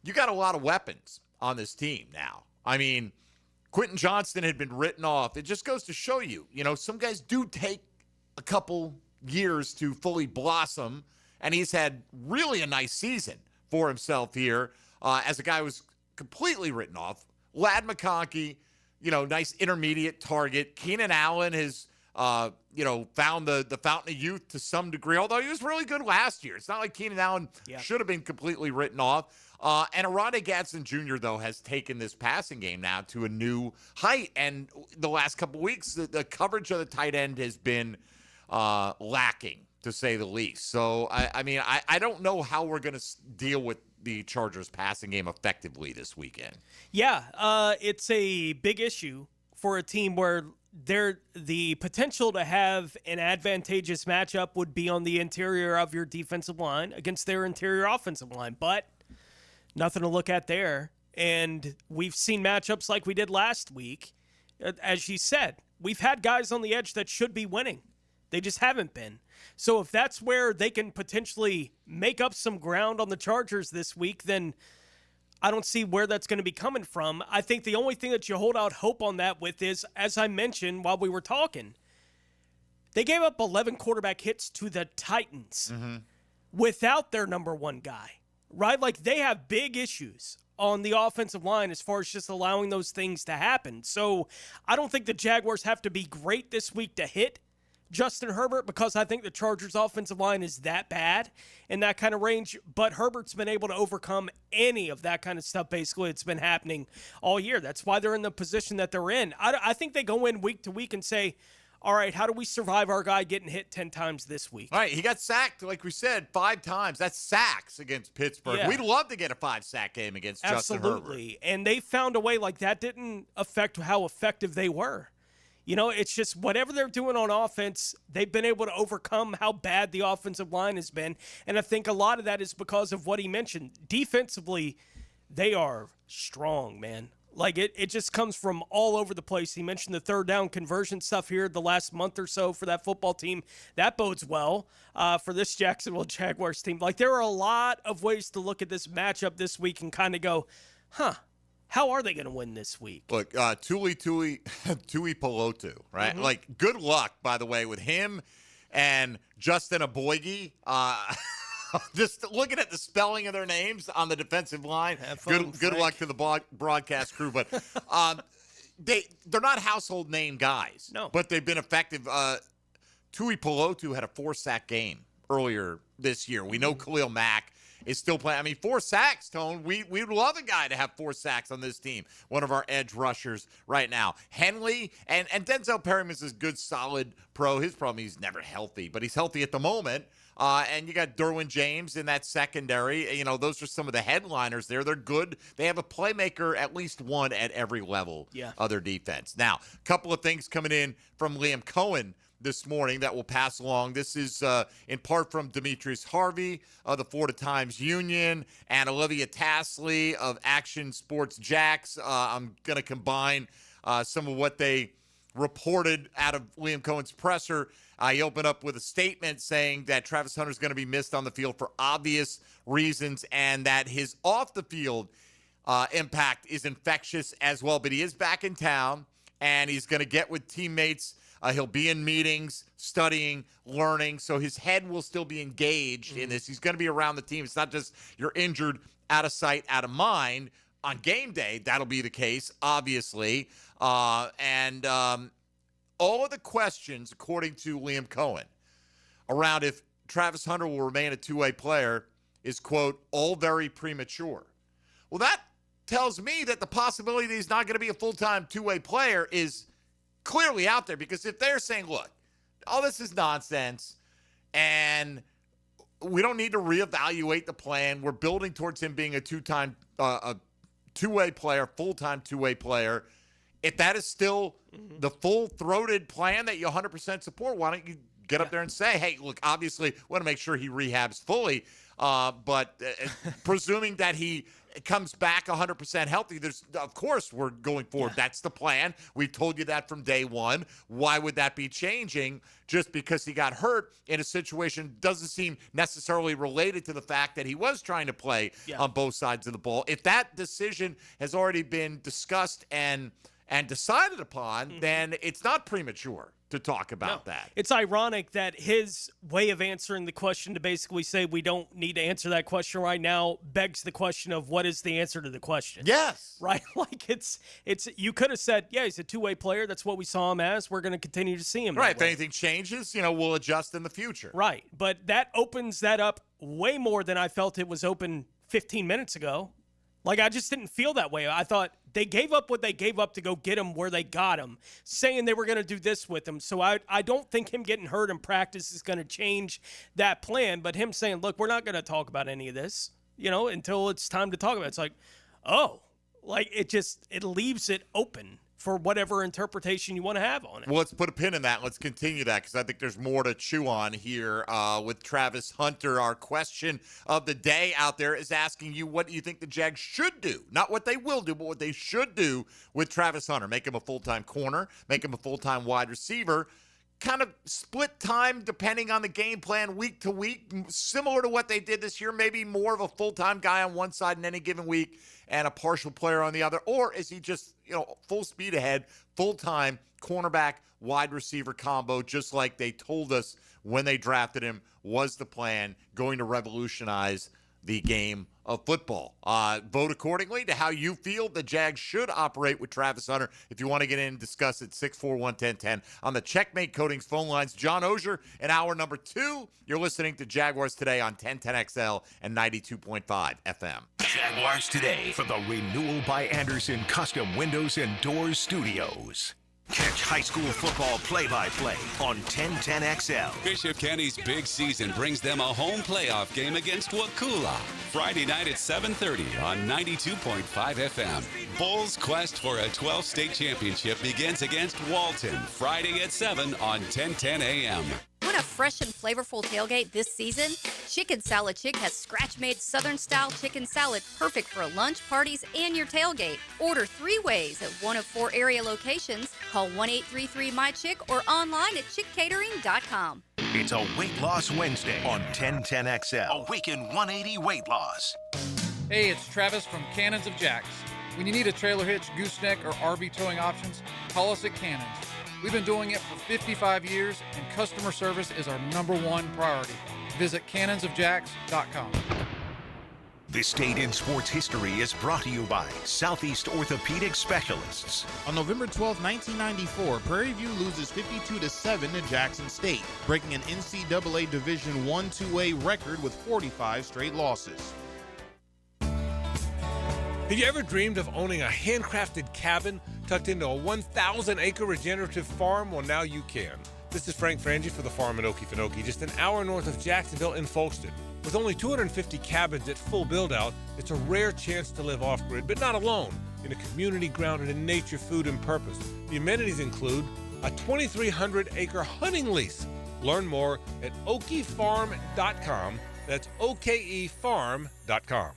you got a lot of weapons on this team now. I mean, Quentin Johnston had been written off. It just goes to show you, some guys do take a couple years to fully blossom, and he's had really a nice season for himself here as a guy who was completely written off. Ladd McConkey, nice intermediate target. Keenan Allen has, found the fountain of youth to some degree, although he was really good last year. It's not like Keenan Allen should have been completely written off. And Arade Gadsden Jr., though, has taken this passing game now to a new height. And the last couple of weeks, the coverage of the tight end has been lacking, to say the least. So, I don't know how we're going to deal with the Chargers passing game effectively this weekend. Yeah, it's a big issue for a team where the potential to have an advantageous matchup would be on the interior of your defensive line against their interior offensive line. But nothing to look at there. And we've seen matchups like we did last week. As you said, we've had guys on the edge that should be winning. They just haven't been. So if that's where they can potentially make up some ground on the Chargers this week, then I don't see where that's going to be coming from. I think the only thing that you hold out hope on that with is, as I mentioned while we were talking, they gave up 11 quarterback hits to the Titans without their number one guy, right? Like, they have big issues on the offensive line as far as just allowing those things to happen. So I don't think the Jaguars have to be great this week to hit Justin Herbert, because I think the Chargers' offensive line is that bad in that kind of range. But Herbert's been able to overcome any of that kind of stuff. Basically, it's been happening all year. That's why they're in the position that they're in. I think they go in week to week and say, all right, how do we survive our guy getting hit 10 times this week? All right, he got sacked, like we said, 5 times. That's sacks against Pittsburgh. Yeah. We'd love to get a 5-sack game against Justin Herbert. Absolutely. And they found a way, like, that didn't affect how effective they were. It's just whatever they're doing on offense, they've been able to overcome how bad the offensive line has been. And I think a lot of that is because of what he mentioned. Defensively, they are strong, man. Like, it just comes from all over the place. He mentioned the third down conversion stuff here the last month or so for that football team. That bodes well for this Jacksonville Jaguars team. Like, there are a lot of ways to look at this matchup this week and kind of go, how are they going to win this week? Look, Tui Pelotu, right? Like, good luck, by the way, with him and Justin Aboigi. Just looking at the spelling of their names on the defensive line. Good luck to the broadcast crew. But they're not household name guys. No. But they've been effective. Tui Pelotu had a 4-sack game earlier this year. We know Khalil Mack is still playing. I mean, 4 sacks, Tone. We'd love a guy to have 4 sacks on this team. One of our edge rushers right now. Henley and Denzel Perryman's a good, solid pro. His problem, he's never healthy, but he's healthy at the moment. And you got Derwin James in that secondary. You know, those are some of the headliners there. They're good. They have a playmaker, at least one at every level of their defense. Now, a couple of things coming in from Liam Cohen this morning that will pass along. This is in part from Demetrius Harvey of the Florida Times-Union and Olivia Tasley of Action Sports Jacks. I'm going to combine some of what they reported out of Liam Cohen's presser. He opened up with a statement saying that Travis Hunter is going to be missed on the field for obvious reasons and that his off-the-field impact is infectious as well. But he is back in town, and he's going to get with teammates. He'll be in meetings, studying, learning, so his head will still be engaged in this. He's going to be around the team. It's not just you're injured, out of sight, out of mind. On game day, that'll be the case, obviously. All of the questions, according to Liam Cohen, around if Travis Hunter will remain a two-way player is, quote, all very premature. Well, that tells me that the possibility that he's not going to be a full-time two-way player is clearly out there, because if they're saying, look, all this is nonsense and we don't need to reevaluate the plan, we're building towards him being a two-way player, full-time two-way player. If that is still the full-throated plan that you 100% support, why don't you get up there and say, hey, look, obviously we want to make sure he rehabs fully, but presuming that he comes back 100% healthy, of course we're going forward. Yeah. That's the plan. We've told you that from day one. Why would that be changing just because he got hurt in a situation doesn't seem necessarily related to the fact that he was trying to play on both sides of the ball? If that decision has already been discussed and decided upon, then it's not premature to talk about that. It's ironic that his way of answering the question to basically say we don't need to answer that question right now begs the question of what is the answer to the question. Yes. Right? Like it's you could have said, yeah, he's a two-way player. That's what we saw him as. We're going to continue to see him. Right. If anything changes, we'll adjust in the future. Right. But that opens that up way more than I felt it was open 15 minutes ago. Like, I just didn't feel that way. I thought they gave up what they gave up to go get him where they got him, saying they were going to do this with him. So I don't think him getting hurt in practice is going to change that plan. But him saying, look, we're not going to talk about any of this, until it's time to talk about it. It's like, it leaves it open for whatever interpretation you want to have on it. Well, let's put a pin in that. Let's continue that because I think there's more to chew on here with Travis Hunter. Our question of the day out there is asking you, what do you think the Jags should do? Not what they will do, but what they should do with Travis Hunter. Make him a full-time corner, make him a full-time wide receiver, kind of split time depending on the game plan week to week, similar to what they did this year, maybe more of a full-time guy on one side in any given week and a partial player on the other? Or is he just, full speed ahead, full-time cornerback, wide receiver combo, just like they told us when they drafted him was the plan, going to revolutionize the game of football? Vote accordingly to how you feel the Jags should operate with Travis Hunter. If you want to get in and discuss it, 641-1010 on the Checkmate Coatings phone lines. John Ogier in hour number 2. You're listening to Jaguars Today on 1010XL and 92.5 FM. Jaguars Today from the Renewal by Anderson Custom Windows and Doors Studios. Catch high school football play-by-play on 1010XL. Bishop Kenny's big season brings them a home playoff game against Wakula. Friday night at 7:30 on 92.5 FM. Bulls' quest for a 12th state championship begins against Walton. Friday at 7 on 1010 AM. Want a fresh and flavorful tailgate this season? Chicken Salad Chick has scratch-made Southern-style chicken salad perfect for lunch, parties, and your tailgate. Order 3 ways at one of 4 area locations. Call 1-833-MY-CHICK or online at chickcatering.com. It's a Weight Loss Wednesday on 1010XL. Awaken 180 Weight Loss. Hey, it's Travis from Cannons of Jacks. When you need a trailer hitch, gooseneck, or RV towing options, call us at Cannons. We've been doing it for 55 years, and customer service is our #1 priority. Visit cannonsofjacks.com. This Date in Sports History is brought to you by Southeast Orthopedic Specialists. On November 12, 1994, Prairie View loses 52-7 to Jackson State, breaking an NCAA Division I 2A record with 45 straight losses. Have you ever dreamed of owning a handcrafted cabin tucked into a 1,000-acre regenerative farm? Well, now you can. This is Frank Frangie for the farm in Okefenokee, just an hour north of Jacksonville in Folkston. With only 250 cabins at full build-out, it's a rare chance to live off-grid, but not alone, in a community grounded in nature, food, and purpose. The amenities include a 2,300-acre hunting lease. Learn more at okefarm.com. That's okefarm.com.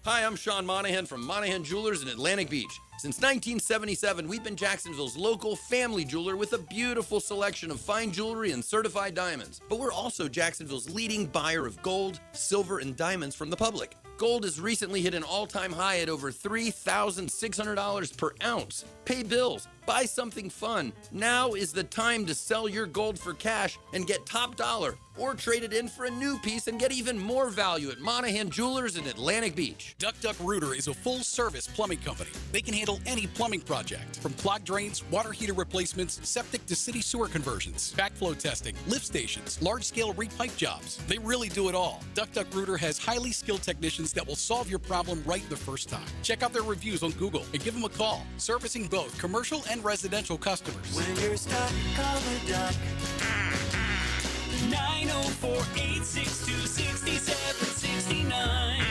Hi, I'm Sean Monahan from Monahan Jewelers in Atlantic Beach. Since 1977, we've been Jacksonville's local family jeweler with a beautiful selection of fine jewelry and certified diamonds. But we're also Jacksonville's leading buyer of gold, silver, and diamonds from the public. Gold has recently hit an all-time high at over $3,600 per ounce. Pay bills, buy something fun. Now is the time to sell your gold for cash and get top dollar, or trade it in for a new piece and get even more value at Monahan Jewelers in Atlantic Beach. Duck Duck Rooter is a full-service plumbing company. They can handle any plumbing project, from clogged drains, water heater replacements, septic to city sewer conversions, backflow testing, lift stations, large-scale repipe jobs. They really do it all. Duck Duck Rooter has highly skilled technicians that will solve your problem right the first time. Check out their reviews on Google and give them a call. Servicing both commercial and residential customers. When you're stuck, call the Duck. 904-862-6769.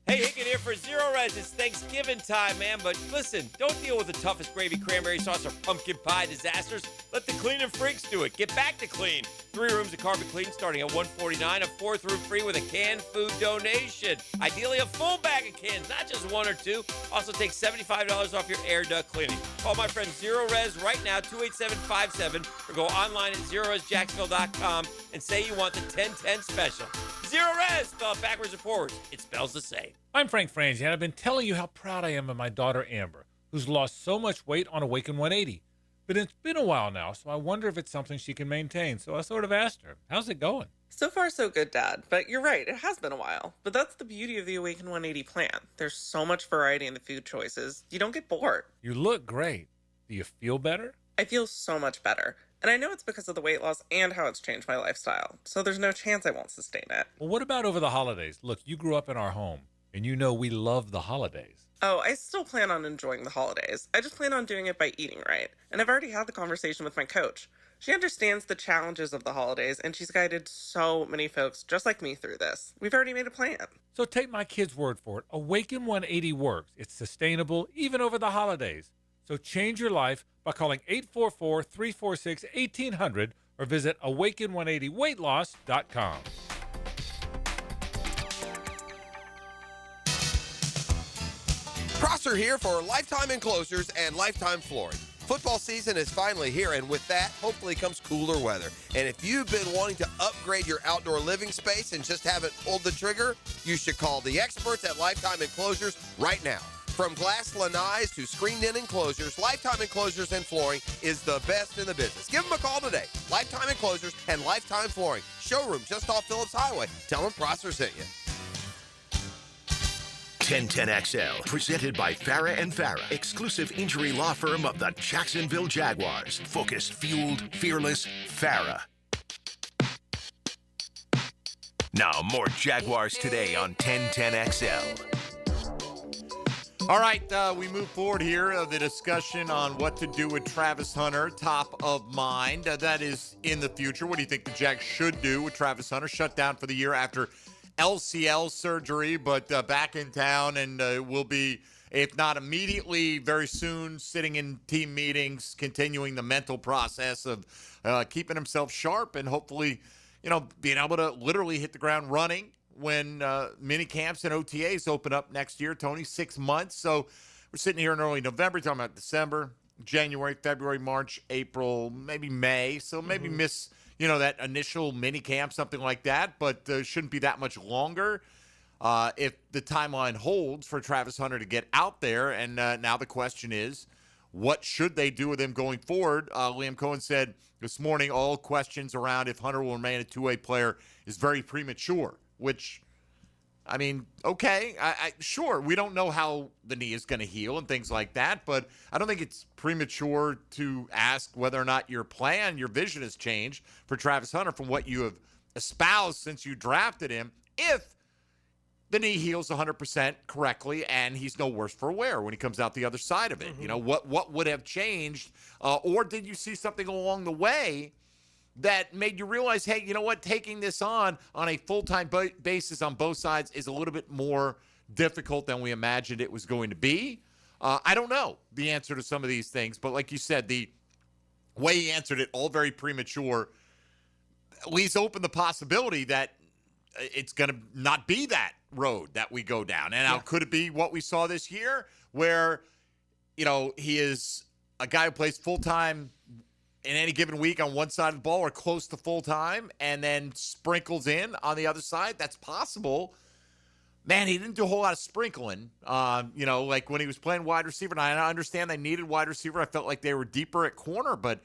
Hey, Hickett here for Zero Res. It's Thanksgiving time, man. But listen, don't deal with the toughest gravy, cranberry sauce, or pumpkin pie disasters. Let the cleaning freaks do it. Get back to clean. 3 rooms of carpet clean starting at $149. A 4th room free with a canned food donation. Ideally, a full bag of cans, not just 1 or 2. Also, take $75 off your air duct cleaning. Call my friend Zero Res right now, 28757, or go online at zeroresjacksonville.com and say you want the 1010 special. Zero Res, spell it backwards and forwards. It spells the same. I'm Frank Frangie, and I've been telling you how proud I am of my daughter Amber, who's lost so much weight on Awaken 180. But it's been a while now, so I wonder if it's something she can maintain. So I sort of asked her, how's it going? So far, so good, Dad. But you're right, it has been a while. But that's the beauty of the Awaken 180 plan. There's so much variety in the food choices. You don't get bored. You look great. Do you feel better? I feel so much better. And I know it's because of the weight loss and how it's changed my lifestyle. So there's no chance I won't sustain it. Well, what about over the holidays? Look, you grew up in our home, and you know we love the holidays. Oh, I still plan on enjoying the holidays. I just plan on doing it by eating right. And I've already had the conversation with my coach. She understands the challenges of the holidays, and she's guided so many folks just like me through this. We've already made a plan. So take my kid's word for it. Awaken 180 works. It's sustainable, even over the holidays. So change your life by calling 844-346-1800 or visit awaken180weightloss.com. Prosser here for Lifetime Enclosures and Lifetime Flooring. Football season is finally here, and with that, hopefully comes cooler weather. And if you've been wanting to upgrade your outdoor living space and just haven't pulled the trigger, you should call the experts at Lifetime Enclosures right now. From glass lanais to screened-in enclosures, Lifetime Enclosures and Flooring is the best in the business. Give them a call today. Lifetime Enclosures and Lifetime Flooring. Showroom just off Phillips Highway. Tell them Prosser sent you. 1010XL, presented by Farah and Farah, exclusive injury law firm of the Jacksonville Jaguars. Focused, fueled, fearless, Farah. Now, more Jaguars Today on 1010XL. All right, we move forward here. The discussion on what to do with Travis Hunter, top of mind. That is in the future. What do you think the Jags should do with Travis Hunter? Shut down for the year after LCL surgery, but back in town and will be, if not immediately, very soon, sitting in team meetings, continuing the mental process of keeping himself sharp and hopefully, being able to literally hit the ground running when mini camps and OTAs open up next year. Tony, 6 months. So we're sitting here in early November, talking about December, January, February, March, April, maybe May. So maybe miss, that initial mini camp, something like that, but shouldn't be that much longer if the timeline holds for Travis Hunter to get out there. And now the question is, what should they do with him going forward? Liam Cohen said this morning, all questions around if Hunter will remain a two-way player is very premature, which I mean, okay, sure, we don't know how the knee is going to heal and things like that, but I don't think it's premature to ask whether or not your plan, your vision has changed for Travis Hunter from what you have espoused since you drafted him, if the knee heals 100% correctly and he's no worse for wear when he comes out the other side of it. You know, what would have changed? Or did you see something along the way that made you realize, hey, you know what, taking this on a full-time basis on both sides is a little bit more difficult than we imagined it was going to be? I don't know the answer to some of these things, but like you said, the way he answered it, all very premature, leaves open the possibility that it's going to not be that road that we go down. And now, could it be what we saw this year where, you know, he is a guy who plays full-time in any given week on one side of the ball or close to full-time and then sprinkles in on the other side? That's possible. Man, he didn't do a whole lot of sprinkling. You know, like when he was playing wide receiver, and I understand they needed wide receiver. I felt like they were deeper at corner, but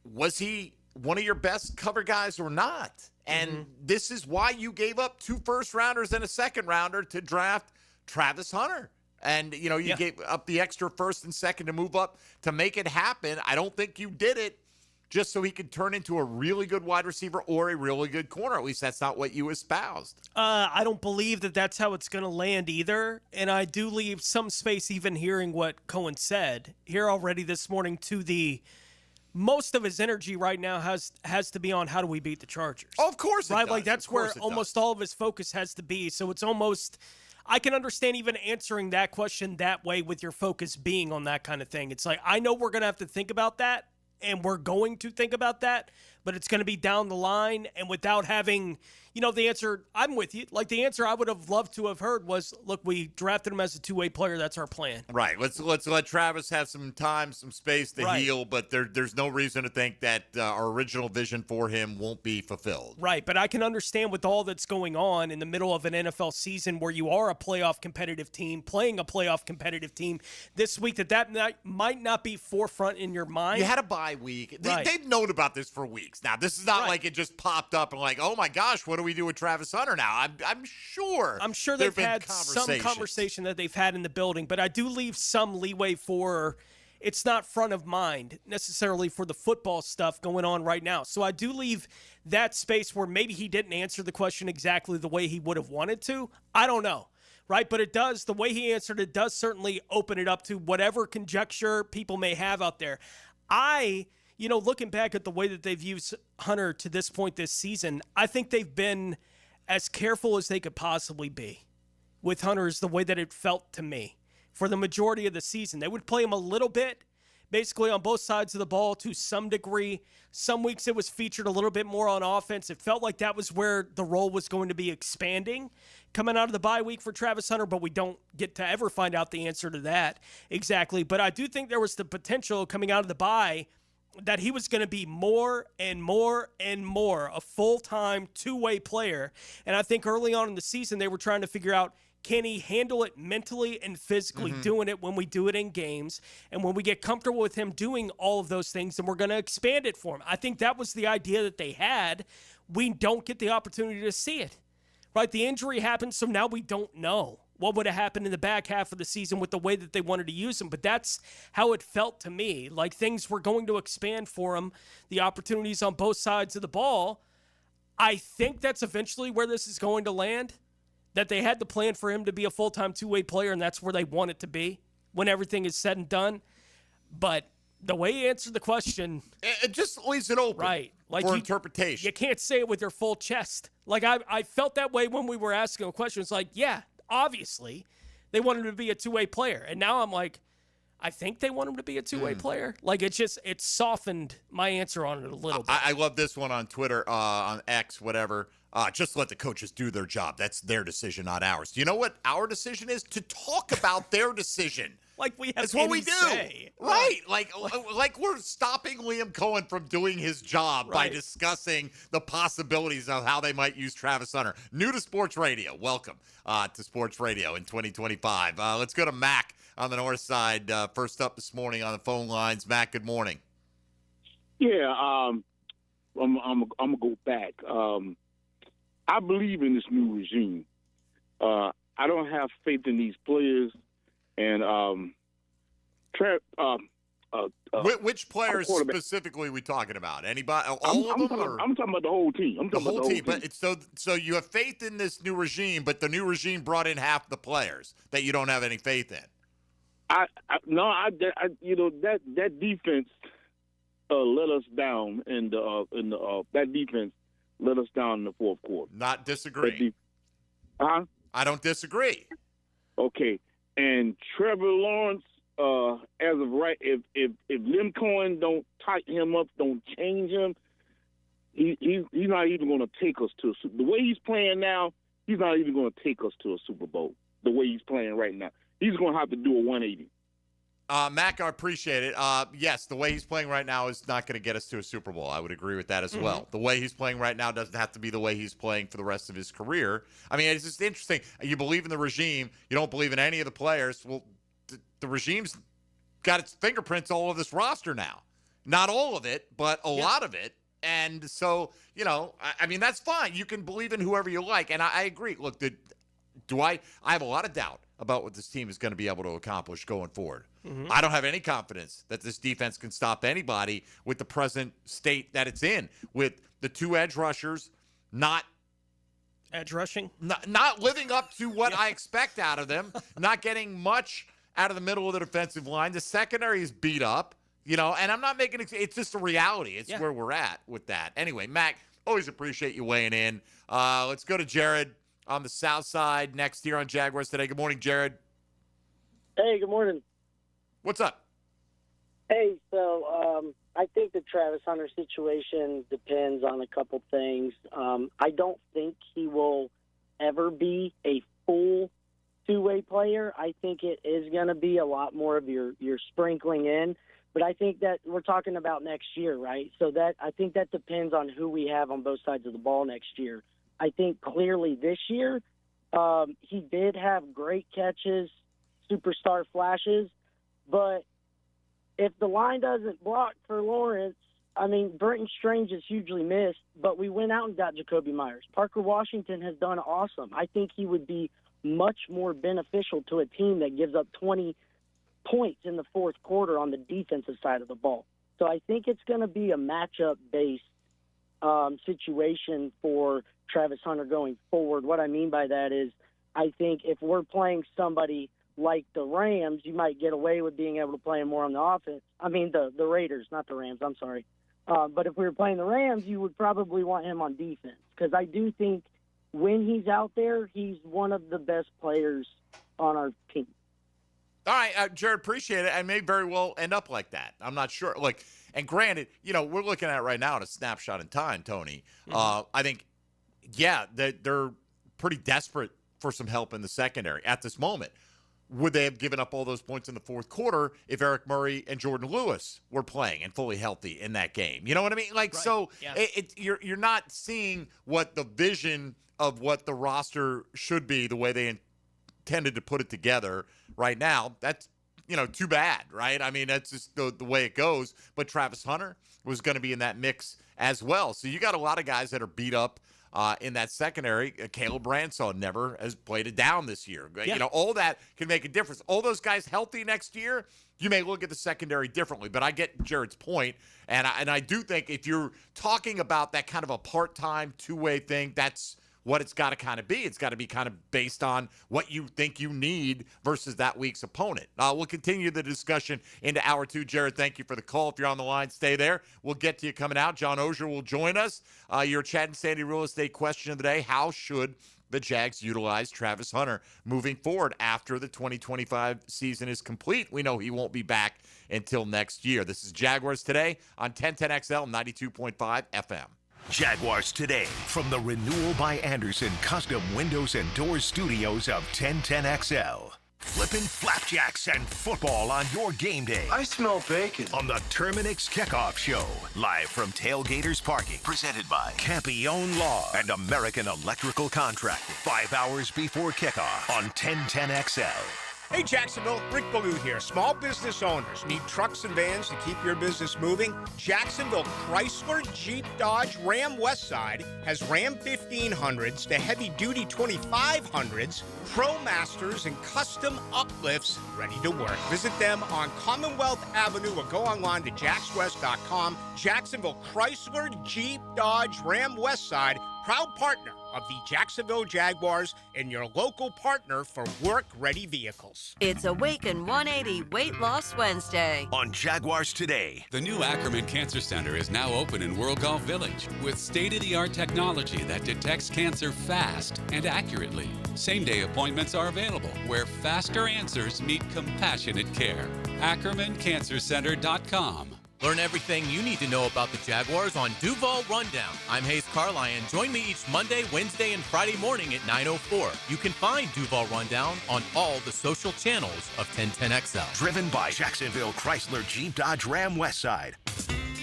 was he one of your best cover guys or not? And this is why you gave up 2 first-rounders and a second-rounder to draft Travis Hunter. And, you know, you gave up the extra first and second to move up to make it happen. I don't think you did it just so he could turn into a really good wide receiver or a really good corner. At least that's not what you espoused. I don't believe that that's how it's going to land either. And I do leave some space, even hearing what Cohen said here already this morning, to the most of his energy right now has to be on how do we beat the Chargers. Oh, of course it right? does. Like that's where almost all of his focus has to be. So it's almost, I can understand even answering that question that way with your focus being on that kind of thing. It's like, I know we're going to have to think about that, and we're going to think about that, but it's going to be down the line and without having, you know, the answer. I'm with you. Like the answer I would have loved to have heard was, look, we drafted him as a two-way player. That's our plan. Right. Let's let Travis have some time, some space to heal, but there's no reason to think that our original vision for him won't be fulfilled. Right, but I can understand with all that's going on in the middle of an NFL season where you are a playoff competitive team, playing a playoff competitive team this week, that might not be forefront in your mind. You had a bye week. Right. They've known about this for weeks now. This is not like it just popped up and like, oh my gosh, what do we do with Travis Hunter now? I'm sure. I'm sure they've had some conversation that they've had in the building, but I do leave some leeway for it's not front of mind necessarily for the football stuff going on right now. So I do leave that space where maybe he didn't answer the question exactly the way he would have wanted to. I don't know. Right, but it does, the way he answered it does certainly open it up to whatever conjecture people may have out there. You know, looking back at the way that they've used Hunter to this point this season, I think they've been as careful as they could possibly be with Hunter, is the way that it felt to me. For the majority of the season, they would play him a little bit, basically on both sides of the ball to some degree. Some weeks it was featured a little bit more on offense. It felt like that was where the role was going to be expanding coming out of the bye week for Travis Hunter, but we don't get to ever find out the answer to that exactly. But I do think there was the potential coming out of the bye that he was going to be more and more and more a full-time two-way player. And I think early on in the season, they were trying to figure out, can he handle it mentally and physically doing it when we do it in games? And when we get comfortable with him doing all of those things, then we're going to expand it for him. I think that was the idea that they had. We don't get the opportunity to see it, right? The injury happened, so now we don't know what would have happened in the back half of the season with the way that they wanted to use him. But that's how it felt to me. Like things were going to expand for him, the opportunities on both sides of the ball. I think that's eventually where this is going to land, that they had the plan for him to be a full-time two-way player, and that's where they want it to be when everything is said and done. But the way he answered the question, it just leaves it open, right? Like for interpretation. You can't say it with your full chest. Like I felt that way when we were asking a question. It's like, yeah, obviously they want him to be a two-way player, and now I'm like, I think they want him to be a two-way player. Like it softened my answer on it a little bit. I love this one on Twitter, on X, whatever. Just let the coaches do their job. That's their decision, not ours. Do you know what our decision is? To talk about their decision. Like we have That's what we do. Say. Right. Like we're stopping Liam Cohen from doing his job by discussing the possibilities of how they might use Travis Hunter. New to sports radio. Welcome to sports radio in 2025. Let's go to Mac on the north side. First up this morning on the phone lines. Mac, good morning. Yeah, I'm gonna go back. I believe in this new regime. I don't have faith in these players. And which players specifically are we talking about? Anybody? All I'm of them? I'm talking about the whole team. I'm talking about the whole team. But it's so you have faith in this new regime, but the new regime brought in half the players that you don't have any faith in. That defense let us down, and that defense let us down in the fourth quarter. Not disagree. Huh? I don't disagree. Okay, and Trevor Lawrence, as of right, if Lim Cohen don't tighten him up, don't change him, he's not even going to take us to the way he's playing now. He's not even going to take us to a Super Bowl. The way he's playing right now, he's going to have to do a 180. Mac, I appreciate it. Yes, the way he's playing right now is not going to get us to a Super Bowl. I would agree with that as well. The way he's playing right now doesn't have to be the way he's playing for the rest of his career. I mean, it's just interesting. You believe in the regime. You don't believe in any of the players. Well, the regime's got its fingerprints all over this roster now. Not all of it, but a lot of it. And so, I mean, that's fine. You can believe in whoever you like. And I agree. Look, I have a lot of doubt about what this team is going to be able to accomplish going forward. I don't have any confidence that this defense can stop anybody with the present state that it's in, with the two edge rushers not living up to what I expect out of them, not getting much out of the middle of the defensive line. The secondary is beat up, and I'm not making it. It's just a reality. It's where we're at with that. Anyway, Mac, always appreciate you weighing in. Let's go to Jared on the south side next here on Jaguars Today. Good morning, Jared. Hey, good morning. What's up? Hey, so I think the Travis Hunter situation depends on a couple things. I don't think he will ever be a full two-way player. I think it is going to be a lot more of your sprinkling in. But I think that we're talking about next year, right? So I think that depends on who we have on both sides of the ball next year. I think clearly this year he did have great catches, superstar flashes, but if the line doesn't block for Lawrence, I mean, Brenton Strange is hugely missed, but we went out and got Jacoby Myers. Parker Washington has done awesome. I think he would be much more beneficial to a team that gives up 20 points in the fourth quarter on the defensive side of the ball. So I think it's going to be a matchup-based situation for Travis Hunter going forward. What I mean by that is I think if we're playing somebody like the Rams, you might get away with being able to play him more on the offense. I mean, the Raiders, not the Rams. I'm sorry. But if we were playing the Rams, you would probably want him on defense because I do think when he's out there, he's one of the best players on our team. All right, Jared, appreciate it. I may very well end up like that. I'm not sure. And granted, we're looking at it right now at a snapshot in time, Tony. I think, they're pretty desperate for some help in the secondary at this moment. Would they have given up all those points in the fourth quarter if Eric Murray and Jordan Lewis were playing and fully healthy in that game? You know what I mean? So you're not seeing what the vision of what the roster should be the way they intended to put it together right now. That's, too bad, right? I mean, that's just the way it goes. But Travis Hunter was going to be in that mix as well. So you got a lot of guys that are beat up in that secondary. Caleb Branshaw never has played it down this year. All that can make a difference. All those guys healthy next year, you may look at the secondary differently. But I get Jared's point, and I do think if you're talking about that kind of a part-time two-way thing, that's what it's got to kind of be. It's got to be kind of based on what you think you need versus that week's opponent. We'll continue the discussion into hour two. Jared, thank you for the call. If you're on the line, stay there. We'll get to you coming out. John Ogier will join us. Your Chad and Sandy real estate question of the day: how should the Jags utilize Travis Hunter moving forward after the 2025 season is complete? We know he won't be back until next year. This is Jaguars Today on 1010XL 92.5 FM. Jaguars Today from the Renewal by Anderson Custom Windows and Doors Studios of 1010XL. Flipping flapjacks and football on your game day. I smell bacon. On the Terminix Kickoff Show. Live from Tailgaters Parking. Presented by Campione Law and American Electrical Contracting. 5 hours before kickoff on 1010XL. Hey Jacksonville, Rick Ballou here. Small business owners need trucks and vans to keep your business moving? Jacksonville Chrysler, Jeep, Dodge, Ram Westside has Ram 1500s to heavy-duty 2500s, ProMasters, and custom uplifts ready to work. Visit them on Commonwealth Avenue or go online to jackswest.com. Jacksonville Chrysler, Jeep, Dodge, Ram Westside, proud partner of the Jacksonville Jaguars and your local partner for work-ready vehicles. It's Awaken 180 Weight Loss Wednesday on Jaguars Today. The new Ackerman Cancer Center is now open in World Golf Village with state-of-the-art technology that detects cancer fast and accurately. Same-day appointments are available where faster answers meet compassionate care. AckermanCancerCenter.com. Learn everything you need to know about the Jaguars on Duval Rundown. I'm Hayes Carlyon. Join me each Monday, Wednesday, and Friday morning at 9:04. You can find Duval Rundown on all the social channels of 1010XL. Driven by Jacksonville Chrysler, Jeep, Dodge, Ram Westside.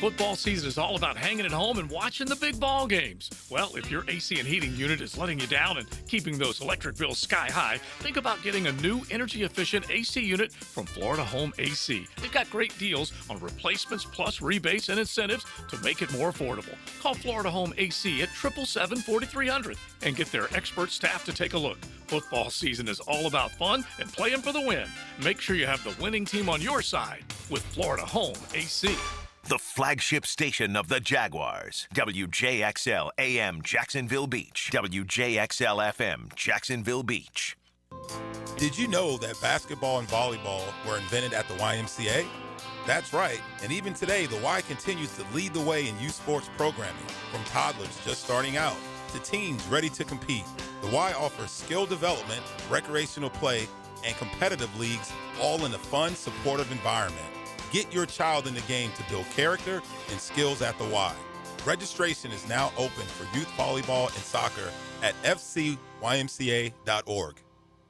Football season is all about hanging at home and watching the big ball games. Well, if your AC and heating unit is letting you down and keeping those electric bills sky high, think about getting a new energy-efficient AC unit from Florida Home AC. They've got great deals on replacements plus rebates and incentives to make it more affordable. Call Florida Home AC at 777-4300 and get their expert staff to take a look. Football season is all about fun and playing for the win. Make sure you have the winning team on your side with Florida Home AC. The flagship station of the Jaguars. WJXL AM Jacksonville Beach. WJXL FM Jacksonville Beach. Did you know that basketball and volleyball were invented at the YMCA? That's right, and even today, the Y continues to lead the way in youth sports programming, from toddlers just starting out to teens ready to compete. The Y offers skill development, recreational play, and competitive leagues, all in a fun, supportive environment. Get your child in the game to build character and skills at the Y. Registration is now open for youth volleyball and soccer at fcymca.org.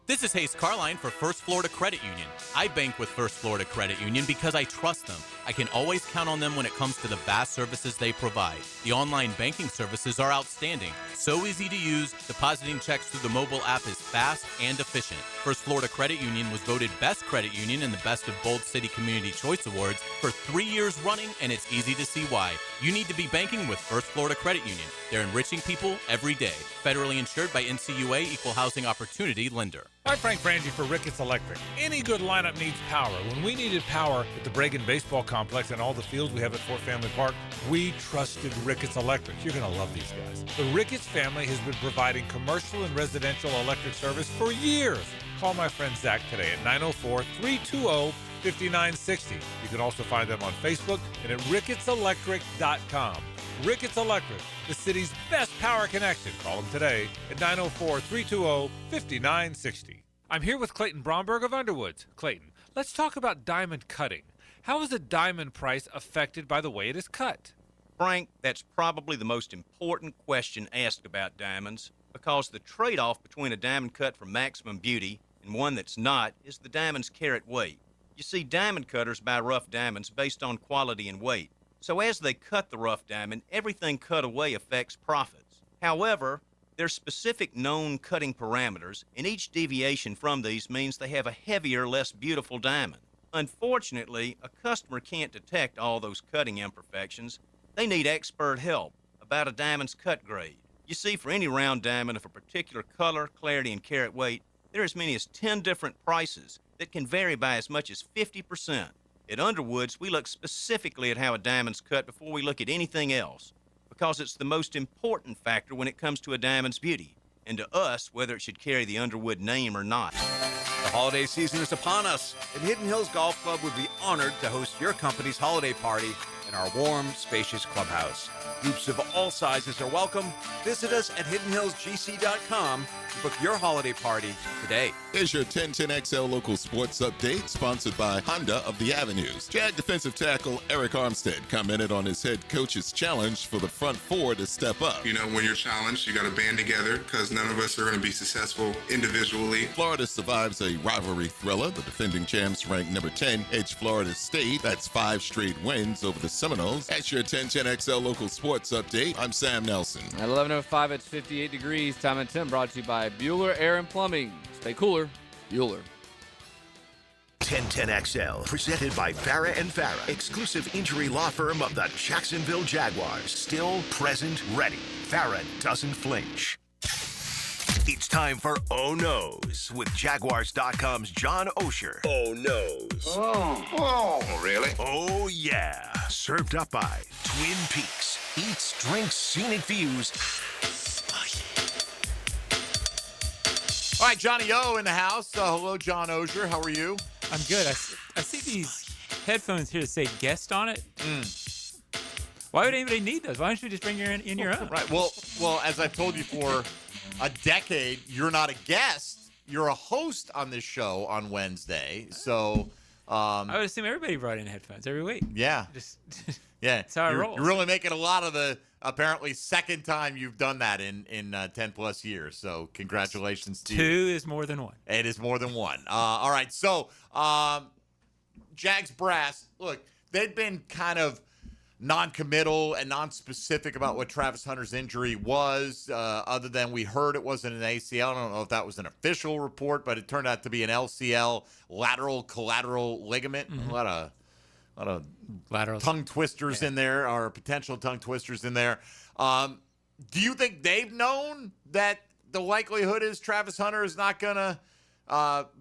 This is Hayes Carline for First Florida Credit Union. I bank with First Florida Credit Union because I trust them. I can always count on them when it comes to the vast services they provide. The online banking services are outstanding. So easy to use, depositing checks through the mobile app is fast and efficient. First Florida Credit Union was voted Best Credit Union in the Best of Bold City Community Choice Awards for 3 years running, and it's easy to see why. You need to be banking with First Florida Credit Union. They're enriching people every day. Federally insured by NCUA, Equal Housing Opportunity Lender. I'm Frank Frangie for Ricketts Electric. Any good lineup needs power. When we needed power at the Bragan Baseball Complex and all the fields we have at Fort Family Park, we trusted Ricketts Electric. You're going to love these guys. The Ricketts family has been providing commercial and residential electric service for years. Call my friend Zach today at 904-320-5960. You can also find them on Facebook and at rickettselectric.com. Ricketts Electric, the city's best power connection. Call them today at 904-320-5960. I'm here with Clayton Bromberg of Underwoods. Clayton, let's talk about diamond cutting. How is a diamond price affected by the way it is cut? Frank, that's probably the most important question asked about diamonds, because the trade-off between a diamond cut for maximum beauty and one that's not is the diamond's carat weight. You see, diamond cutters buy rough diamonds based on quality and weight. So as they cut the rough diamond, everything cut away affects profits. However, there's specific known cutting parameters, and each deviation from these means they have a heavier, less beautiful diamond. Unfortunately, a customer can't detect all those cutting imperfections. They need expert help about a diamond's cut grade. You see, for any round diamond of a particular color, clarity, and carat weight, there are as many as 10 different prices that can vary by as much as 50%. At Underwoods, we look specifically at how a diamond's cut before we look at anything else, because it's the most important factor when it comes to a diamond's beauty, and to us, whether it should carry the Underwood name or not. The holiday season is upon us, and Hidden Hills Golf Club would be honored to host your company's holiday party in our warm, spacious clubhouse. Groups of all sizes are welcome. Visit us at hiddenhillsgc.com to book your holiday party today. Here's your 1010XL local sports update, sponsored by Honda of the Avenues. Jag defensive tackle Eric Armstead commented on his head coach's challenge for the front four to step up. You know, when you're challenged, you got to band together, because none of us are going to be successful individually. Florida survives a rivalry thriller. The defending champs ranked number 10 edge Florida State. That's 5 straight wins over the Seminoles. That's your 1010XL local sports update. I'm Sam Nelson. At 11:05, it's 58 degrees. Time and temp brought to you by Bueller Air and Plumbing. Stay cooler, Bueller. 1010XL, presented by Farah and Farah, exclusive injury law firm of the Jacksonville Jaguars. Still, present, ready. Farah doesn't flinch. It's time for Oh No's with Jaguars.com's John Osher. Oh No's. Oh, really? Oh, yeah. Served up by Twin Peaks. Eats, drinks, scenic views. All right, Johnny O in the house. Hello, John Osher. How are you? I'm good. I see these headphones here that say guest on it. Why would anybody need those? Why don't you just bring in your own? Right. Well, as I've told you for a decade, you're not a guest. You're a host on this show on Wednesday. So I would assume everybody brought in headphones every week. Yeah. Yeah. That's how it rolls. You're really making a lot of the apparently second time you've done that in 10 plus years. So congratulations to you. Two is more than one. It is more than one. All right. So Jags brass, look, they've been kind of non-committal and non-specific about what Travis Hunter's injury was, other than we heard it wasn't an ACL. I don't know if that was an official report, but it turned out to be an LCL, lateral collateral ligament. Mm-hmm. A lot of lateral tongue twisters in there, or potential tongue twisters in there. Do you think they've known that the likelihood is Travis Hunter is not going to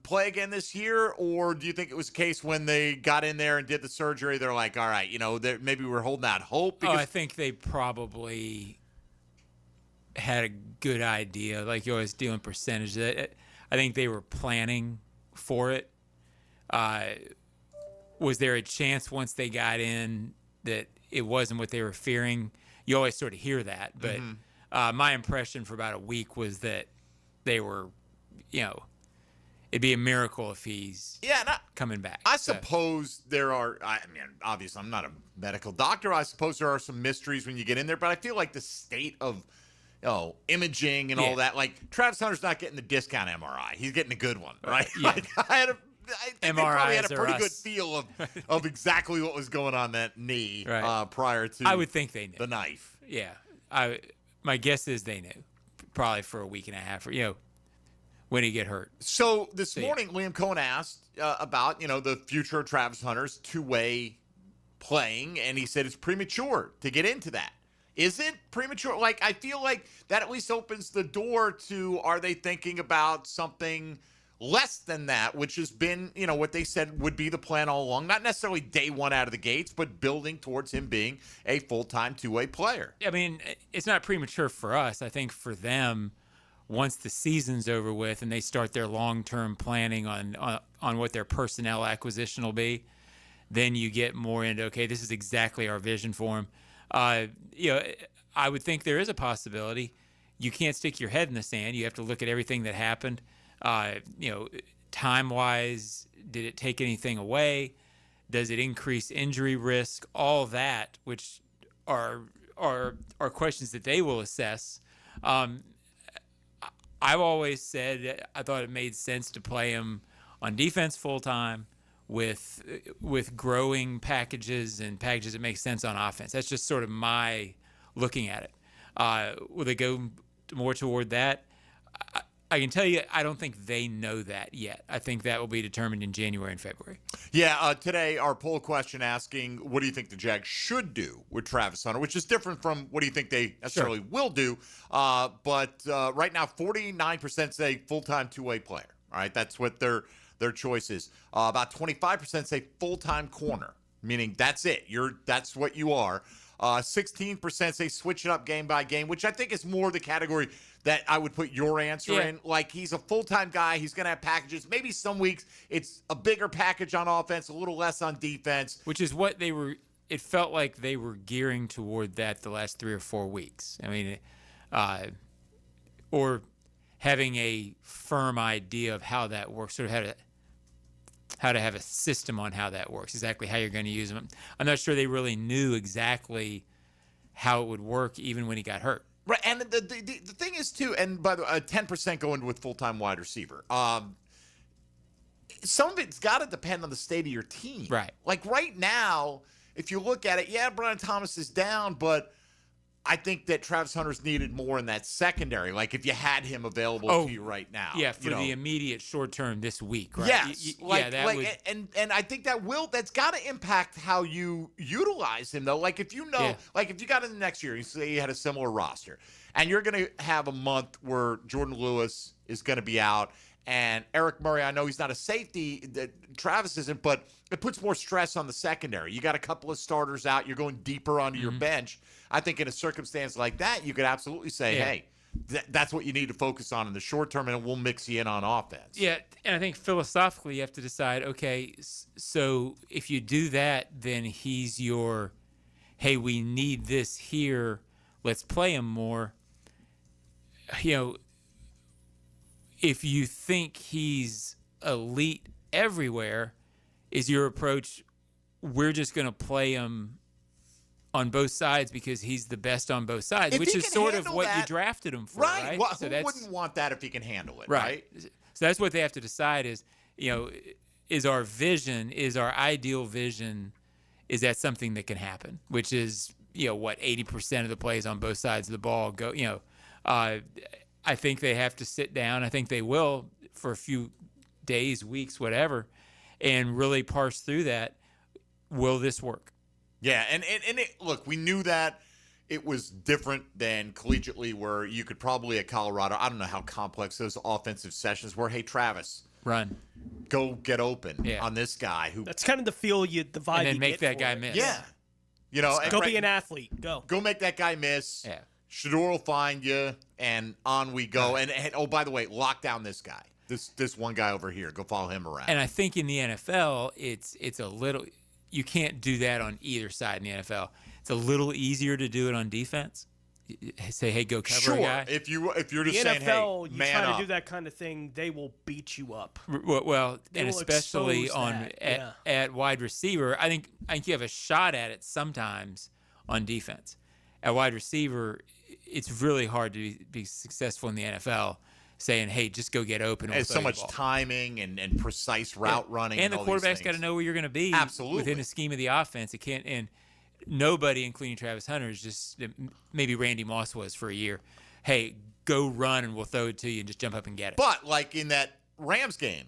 play again this year, or do you think it was a case when they got in there and did the surgery, they're like, all right, maybe we're holding out hope? Because I think they probably had a good idea. Like you always deal in percentages. I think they were planning for it. Was there a chance once they got in that it wasn't what they were fearing? You always sort of hear that, but my impression for about a week was that they were, it'd be a miracle if he's coming back. I suppose there are, obviously I'm not a medical doctor. I suppose there are some mysteries when you get in there, but I feel like the state of imaging and all that, like Travis Hunter's not getting the discount MRI. He's getting a good one, right? Yeah. Like, I think they probably had a pretty good us. feel of exactly what was going on that knee prior to I would think they knew. The knife. Yeah. My guess is they knew probably for a week and a half, when he get hurt. So this morning, Liam Cohen asked about, the future of Travis Hunter's two-way playing, and he said it's premature to get into that. Is it premature? Like, I feel like that at least opens the door to, are they thinking about something less than that, which has been, what they said would be the plan all along. Not necessarily day one out of the gates, but building towards him being a full-time two-way player. I mean, it's not premature for us. I think for them, once the season's over with and they start their long-term planning on what their personnel acquisition will be, then you get more into, okay, this is exactly our vision for him. I would think there is a possibility. You can't stick your head in the sand. You have to look at everything that happened. Time-wise, did it take anything away? Does it increase injury risk? All that, which are questions that they will assess. I've always said I thought it made sense to play him on defense full-time with growing packages and packages that make sense on offense. That's just sort of my looking at it. Will they go more toward that? I can tell you, I don't think they know that yet. I think that will be determined in January and February. Yeah, today our poll question asking, what do you think the Jags should do with Travis Hunter, which is different from what do you think they necessarily will do. But right now, 49% say full-time two-way player. All right, that's what their choice is. About 25% say full-time corner, meaning that's it. That's what you are. 16% say switch it up game by game, which I think is more the category that I would put your answer in. Like, he's a full-time guy. He's going to have packages. Maybe some weeks it's a bigger package on offense, a little less on defense. Which is what they were – it felt like they were gearing toward that the last 3 or 4 weeks. I mean, or having a firm idea of how that works, sort of how to have a system on how that works, exactly how you're going to use them. I'm not sure they really knew exactly how it would work even when he got hurt. Right, and the thing is, too, and by the way, 10% going with full-time wide receiver. Some of it's got to depend on the state of your team. Right. Like right now, if you look at it, Brian Thomas is down, but I think that Travis Hunter's needed more in that secondary. Like if you had him available to you right now. Yeah, for the immediate short term this week, right? Yes. Would... and I think that's got to impact how you utilize him, though. Like if you know, like if you got in the next year, you say you had a similar roster, and you're going to have a month where Jordan Lewis is going to be out, and Eric Murray, I know he's not a safety, that Travis isn't, but it puts more stress on the secondary. You got a couple of starters out. You're going deeper onto your bench. I think in a circumstance like that, you could absolutely say, hey, that's what you need to focus on in the short term, and we'll mix you in on offense. Yeah, and I think philosophically you have to decide, okay, so if you do that, then he's your, hey, we need this here, let's play him more. You know, if you think he's elite everywhere, is your approach, we're just going to play him on both sides because he's the best on both sides, which is sort of what you drafted him for, right? Well, who wouldn't want that if he can handle it, right? So that's what they have to decide is, is our vision, is our ideal vision, is that something that can happen, which is, 80% of the plays on both sides of the ball go, I think they have to sit down. I think they will for a few days, weeks, whatever, and really parse through that. Will this work? Yeah, and look, we knew that it was different than collegiately where you could probably at Colorado, I don't know how complex those offensive sessions were. Hey, Travis. Run. Go get open on this guy. Who. That's kind of the feel the vibe and then you make get that guy miss. Yeah. Go be an athlete. Go. Go make that guy miss. Yeah. Shador will find you, and on we go. And oh, by the way, lock down this guy. This one guy over here. Go follow him around. And I think in the NFL, it's a little – you can't do that on either side in the NFL. It's a little easier to do it on defense. Say, hey, go cover a guy. If you're just the saying, NFL, hey, you man try up. to do that kind of thing, they will beat you up. Well, they and will especially expose at wide receiver, I think you have a shot at it sometimes on defense. At wide receiver, it's really hard to be successful in the NFL. Saying, hey, just go get open. It's so much timing and precise route running. And the all quarterback's got to know where you're going to be. Absolutely. Within the scheme of the offense. It can't, and nobody, including Travis Hunter, is just, maybe Randy Moss was for a year. Hey, go run and we'll throw it to you and just jump up and get it. But like in that Rams game,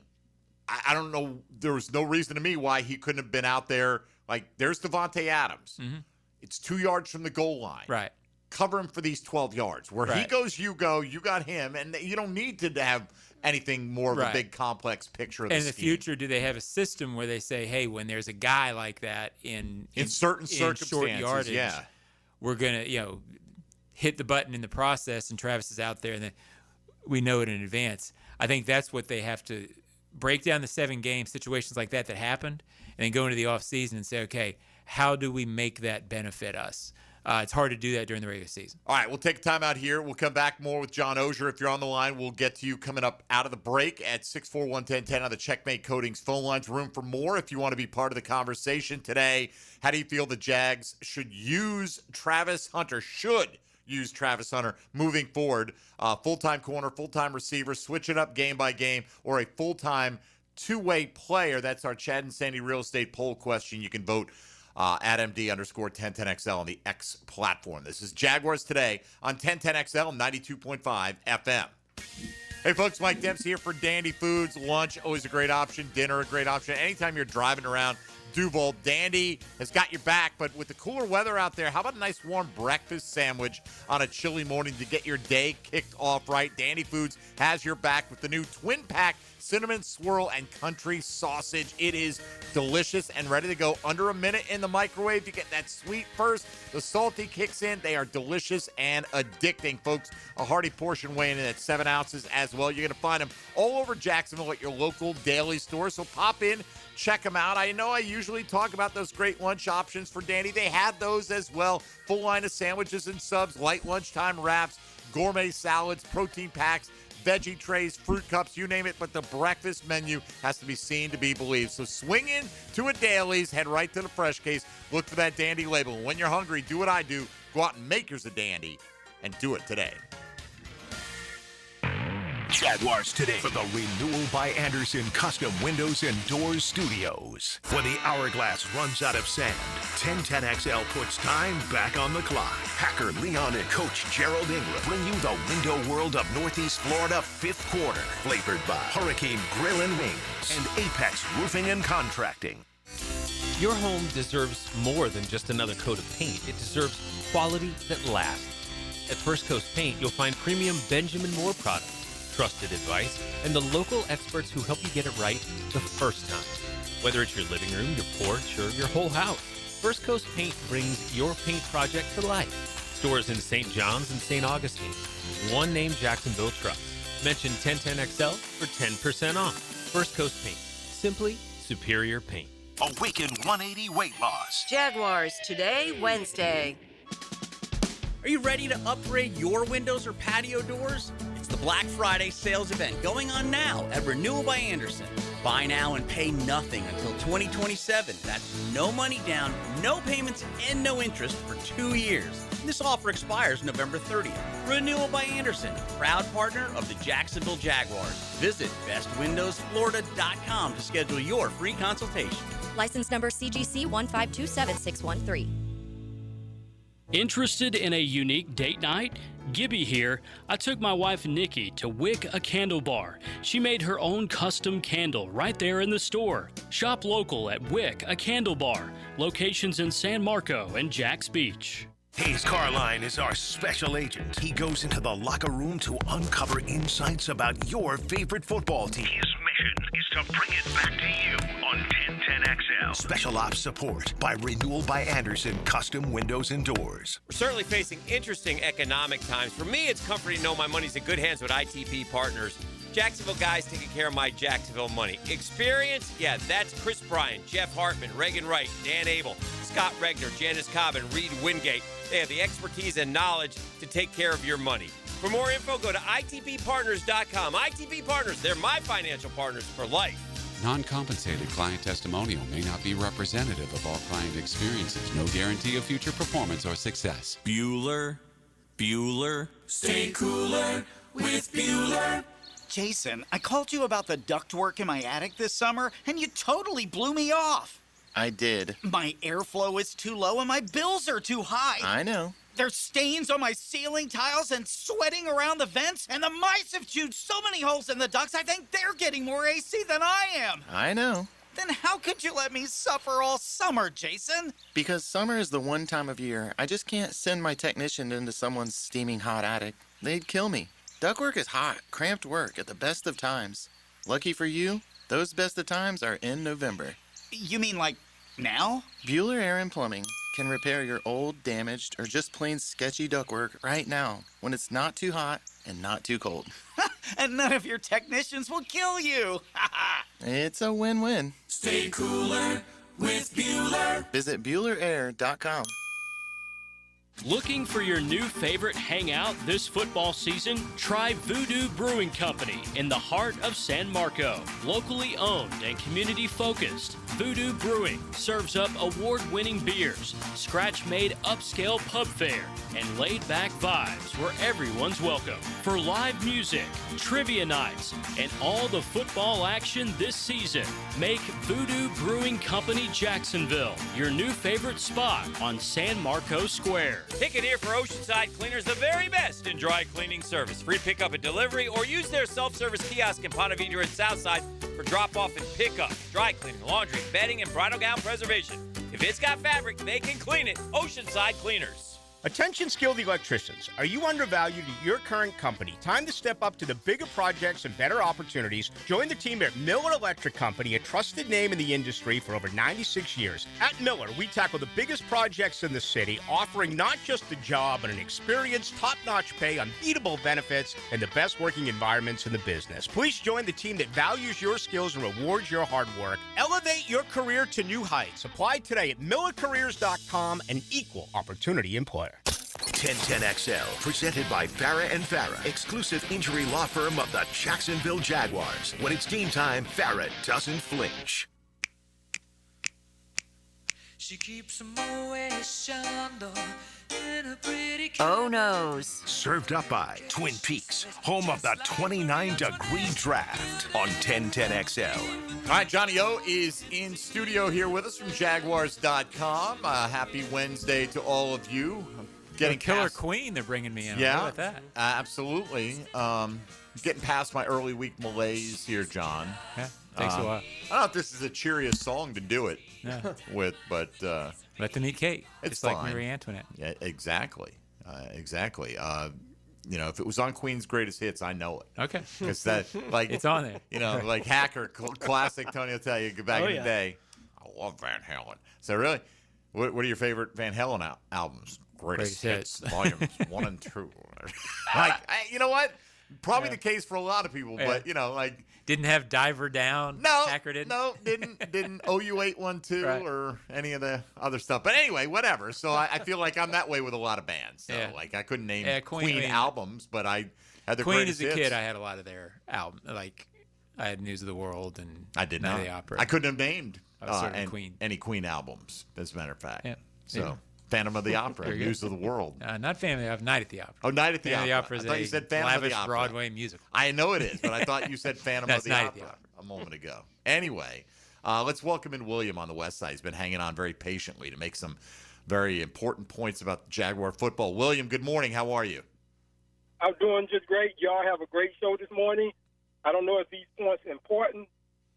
I don't know. There was no reason to me why he couldn't have been out there. Like there's Devontae Adams. Mm-hmm. It's 2 yards from the goal line. Right. Cover him for these 12 yards. Where he goes, you go. You got him. And you don't need to have anything more of a big, complex picture of the scheme. In the future, do they have a system where they say, hey, when there's a guy like that in certain circumstances, short yardage, we're going to, hit the button in the process, and Travis is out there, and then we know it in advance. I think that's what they have to break down the 7-game situations like that happened, and then go into the offseason and say, okay, how do we make that benefit us? It's hard to do that during the regular season. All right, we'll take a time out here. We'll come back more with John Oehser. If you're on the line, we'll get to you coming up out of the break at 641-1010 on the Checkmate Coatings phone lines. Room for more if you want to be part of the conversation today. How do you feel the Jags should use Travis Hunter moving forward? Full-time corner, full-time receiver, switch it up game by game, or a full-time two-way player? That's our Chad and Sandy real estate poll question. You can vote at MD_1010XL on the X platform. This is Jaguars Today on 1010XL 92.5 FM. Hey, folks, Mike Dempsey here for Dandy Foods. Lunch, always a great option. Dinner, a great option. Anytime you're driving around Duval, Dandy has got your back. But with the cooler weather out there, how about a nice warm breakfast sandwich on a chilly morning to get your day kicked off right? Dandy Foods has your back with the new twin pack cinnamon swirl and country sausage. It is delicious and ready to go under a minute in the microwave. You get that sweet first, the salty kicks in. They are delicious and addicting, folks. A hearty portion weighing in at 7 ounces as well. You're going to find them all over Jacksonville at your local daily store. So pop in, check them out. I know I usually talk about those great lunch options for Dandy. They had those as well. Full line of sandwiches and subs, light lunchtime wraps, gourmet salads, protein packs, veggie trays, fruit cups, you name it, but the breakfast menu has to be seen to be believed. So swing in to a Dailies, head right to the fresh case, look for that Dandy label. And when you're hungry, do what I do. Go out and make yours a Dandy and do it today. Jaguars Today for the Renewal by Andersen Custom Windows and Doors Studios. When the hourglass runs out of sand, 1010XL puts time back on the clock. Hacker Leon and Coach Gerald Ingram bring you the window world of Northeast Florida 5th quarter, flavored by Hurricane Grill and Wings and Apex Roofing and Contracting. Your home deserves more than just another coat of paint. It deserves quality that lasts. At First Coast Paint, you'll find premium Benjamin Moore products, trusted advice, and the local experts who help you get it right the first time. Whether it's your living room, your porch, or your whole house, First Coast Paint brings your paint project to life. Stores in St. John's and St. Augustine. One name Jacksonville trusts. Mention 1010XL for 10% off. First Coast Paint. Simply superior paint. Awaken 180 weight loss. Jaguars Today, Wednesday. Are you ready to upgrade your windows or patio doors? It's the Black Friday sales event going on now at Renewal by Andersen. Buy now and pay nothing until 2027. That's no money down, no payments, and no interest for 2 years. This offer expires November 30th. Renewal by Andersen, proud partner of the Jacksonville Jaguars. Visit bestwindowsflorida.com to schedule your free consultation. License number CGC 1527613. Interested in a unique date night? Gibby here. I took my wife Nikki to Wick a Candle Bar. She made her own custom candle right there in the store. Shop local at Wick a Candle Bar. Locations in San Marco and Jacks Beach. Hayes Carline is our special agent. He goes into the locker room to uncover insights about your favorite football team. His mission is to bring it back to you on 1010XL. Special Ops support by Renewal by Andersen Custom Windows and Doors. We're certainly facing interesting economic times. For me, it's comforting to know my money's in good hands with ITP Partners. Jacksonville guys taking care of my Jacksonville money. Experience? Yeah, that's Chris Bryan, Jeff Hartman, Reagan Wright, Dan Abel, Scott Regner, Janice Cobb, and Reed Wingate. They have the expertise and knowledge to take care of your money. For more info, go to itppartners.com. ITP Partners, they're my financial partners for life. Non-compensated client testimonial may not be representative of all client experiences. No guarantee of future performance or success. Bueller. Stay cooler with Bueller. Jason, I called you about the ductwork in my attic this summer, and you totally blew me off. I did. My airflow is too low and my bills are too high. I know. There's stains on my ceiling tiles and sweating around the vents, and the mice have chewed so many holes in the ducts, I think they're getting more AC than I am. I know. Then how could you let me suffer all summer, Jason? Because summer is the one time of year I just can't send my technician into someone's steaming hot attic. They'd kill me. Ductwork is hot, cramped work at the best of times. Lucky for you, those best of times are in November. You mean like now? Bueller Air and Plumbing can repair your old, damaged, or just plain sketchy ductwork right now when it's not too hot and not too cold. And none of your technicians will kill you. It's a win-win. Stay cooler with Bueller. Visit BuellerAir.com. Looking for your new favorite hangout this football season? Try Voodoo Brewing Company in the heart of San Marco. Locally owned and community focused, Voodoo Brewing serves up award-winning beers, scratch-made upscale pub fare, and laid-back vibes where everyone's welcome. For live music, trivia nights, and all the football action this season, make Voodoo Brewing Company Jacksonville your new favorite spot on San Marco Square. Pick it here for Oceanside Cleaners, the very best in dry cleaning service. Free pickup and delivery, or use their self-service kiosk in Ponte Vedra and Southside for drop-off and pickup. Dry cleaning, laundry, bedding, and bridal gown preservation. If it's got fabric, they can clean it. Oceanside Cleaners. Attention skilled electricians. Are you undervalued at your current company? Time to step up to the bigger projects and better opportunities. Join the team at Miller Electric Company, a trusted name in the industry for over 96 years. At Miller, we tackle the biggest projects in the city, offering not just a job, but an experienced, top-notch pay, unbeatable benefits, and the best working environments in the business. Please join the team that values your skills and rewards your hard work. Elevate your career to new heights. Apply today at millercareers.com, an equal opportunity employer. 1010XL, presented by Farah & Farah, exclusive injury law firm of the Jacksonville Jaguars. When it's team time, Farah doesn't flinch. She keeps a Moet Chandon in a pretty Oh noes. Served up by Twin Peaks, home of the 29-degree draft on 1010XL. All right, Johnny O is in studio here with us from Jaguars.com. Happy Wednesday to all of you. Getting Killer Queen, they're bringing me in. Yeah, How about that? Absolutely. Getting past my early week malaise here, John. Yeah, takes a while. I don't know if this is a cheeriest song to do it with, but let them eat cake. It's just like fine. Marie Antoinette. Yeah, exactly. Exactly. If it was on Queen's Greatest Hits, I know it. Okay. Because that, like, it's on there. Like Hacker, classic. Tony will tell you back in the day. I love Van Halen. So really, what are your favorite Van Halen albums? Greatest Hits, volumes 1 and 2. You know what? Probably the case for a lot of people, but didn't have Diver Down. No, Hacker didn't. No, didn't OU 812 or any of the other stuff. But anyway, whatever. So I feel like I'm that way with a lot of bands. So I couldn't name Queen albums, but I had the Queen greatest as a hits. kid. I had a lot of their albums. Like I had News of the World and I did Night not. of the Opera. I couldn't have named Queen. any Queen albums, as a matter of fact. Yeah. So. Phantom of the Opera, Very News good. of the World. Not Phantom of Night at the Opera. Oh, Night at the Phantom Opera. of the Opera is I thought you said Phantom of the lavish Opera. Broadway musical. I know it is, but I thought you said Phantom of That's the Night Opera, at the Opera a moment ago. Anyway, let's welcome in William on the West Side. He's been hanging on very patiently to make some very important points about Jaguar football. William, good morning. How are you? I'm doing just great. Y'all have a great show this morning. I don't know if these points are important,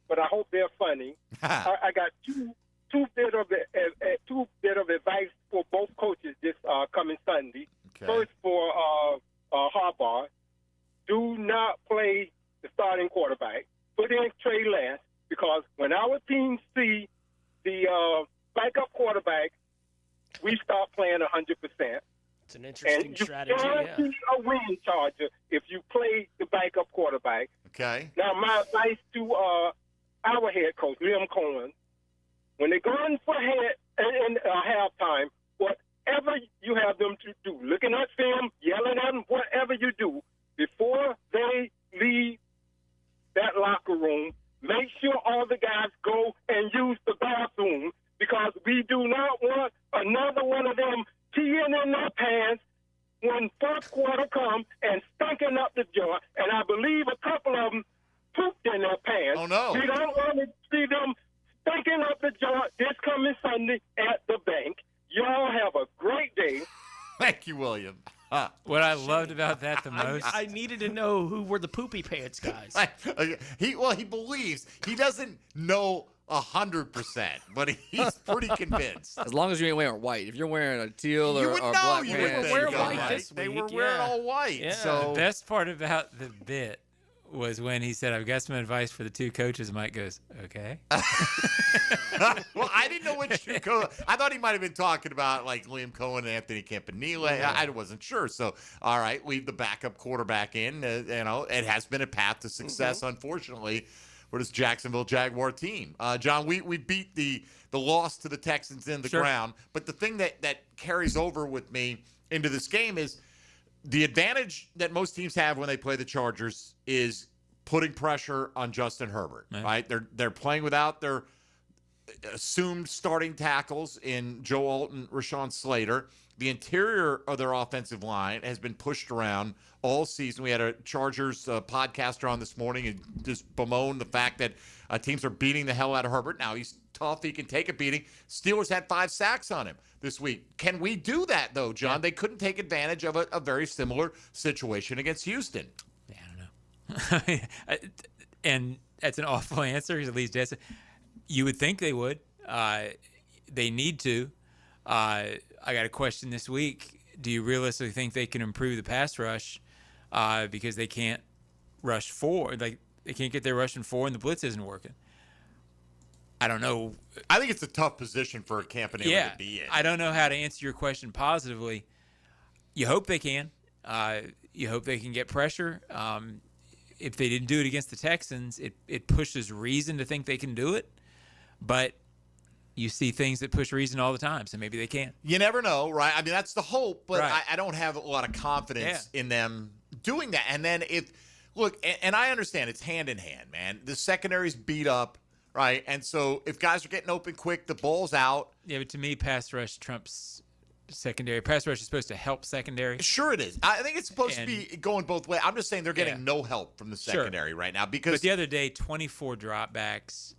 but I hope they're funny. I got two bit of advice for both coaches this coming Sunday. Okay. First, for Harbaugh, do not play the starting quarterback. Put in Trey Lance, because when our teams see the backup quarterback, we start playing 100%. It's an interesting strategy. And you guarantee a win, Charger, if you play the backup quarterback. Okay. Now, my advice to our head coach, Liam Cohen, when they go in for halftime, whatever you have them to do, looking at film, yelling at them, whatever you do, before they leave that locker room, make sure all the guys go and use the bathroom, because we do not want another one of them peeing in their pants when fourth quarter comes and stinking up the joint. And I believe a couple of them pooped in their pants. Oh, no. We don't want to see them stinking up the joint this coming Sunday at the bank. Y'all have a great day. Thank you, William. What I loved about that the most. I needed to know who were the poopy pants guys. He believes. He doesn't know 100%, but he's pretty convinced. As long as you ain't wearing white. If you're wearing a teal You or would know. black You pants, would wear white this week. They were wearing all white. Yeah. So The best part about the bit was when he said, "I've got some advice for the two coaches." Mike goes, "Okay." Well, I didn't know which two coaches. I thought he might have been talking about like Liam Cohen and Anthony Campanile. I wasn't sure. So, all right, leave the backup quarterback in. It has been a path to success, unfortunately, for this Jacksonville Jaguar team. John, we beat the loss to the Texans in the ground, but the thing that carries over with me into this game is the advantage that most teams have when they play the Chargers is putting pressure on Justin Herbert, right? They're playing without their assumed starting tackles in Joe Alton, Rashawn Slater. The interior of their offensive line has been pushed around all season. We had a Chargers podcaster on this morning and just bemoaned the fact that teams are beating the hell out of Herbert. Now, he's tough. He can take a beating. Steelers had 5 sacks on him this week. Can we do that, though, John? They couldn't take advantage of a very similar situation against Houston. And that's an awful answer. At least you would think they would. They need to. I got a question this week. Do you realistically think they can improve the pass rush because they can't rush 4? Like they can't get their rushing 4 and the blitz isn't working. I don't know. I think it's a tough position for a Campanile to be in. I don't know how to answer your question positively. You hope they can. You hope they can get pressure. If they didn't do it against the Texans, it pushes reason to think they can do it. But you see things that push reason all the time, so maybe they can. You never know, right? I mean, that's the hope, but Right. I don't have a lot of confidence in them doing that. And then and I understand it's hand in hand, man. The secondary's beat up, right? And so if guys are getting open quick, the ball's out. Yeah, but to me, pass rush trumps secondary. Pass rush is supposed to help secondary. Sure it is. I think it's supposed to be going both ways. I'm just saying they're getting no help from the secondary right now. Because But the other day, 24 dropbacks,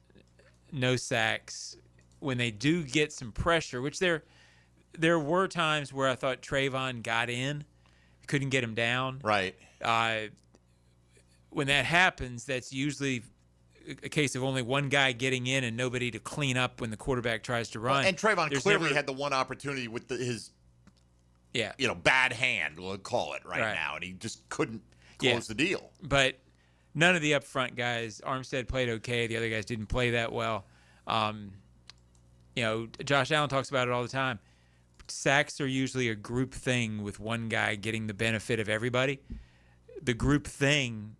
no sacks. When they do get some pressure, which there were times where I thought Trayvon got in, couldn't get him down. Right. When that happens, that's usually a case of only one guy getting in and nobody to clean up when the quarterback tries to run. And Trayvon clearly had the one opportunity with his bad hand, we'll call it right now, and he just couldn't close the deal. But none of the up front guys, Armstead played okay. The other guys didn't play that well. Josh Allen talks about it all the time. Sacks are usually a group thing with one guy getting the benefit of everybody. The group thing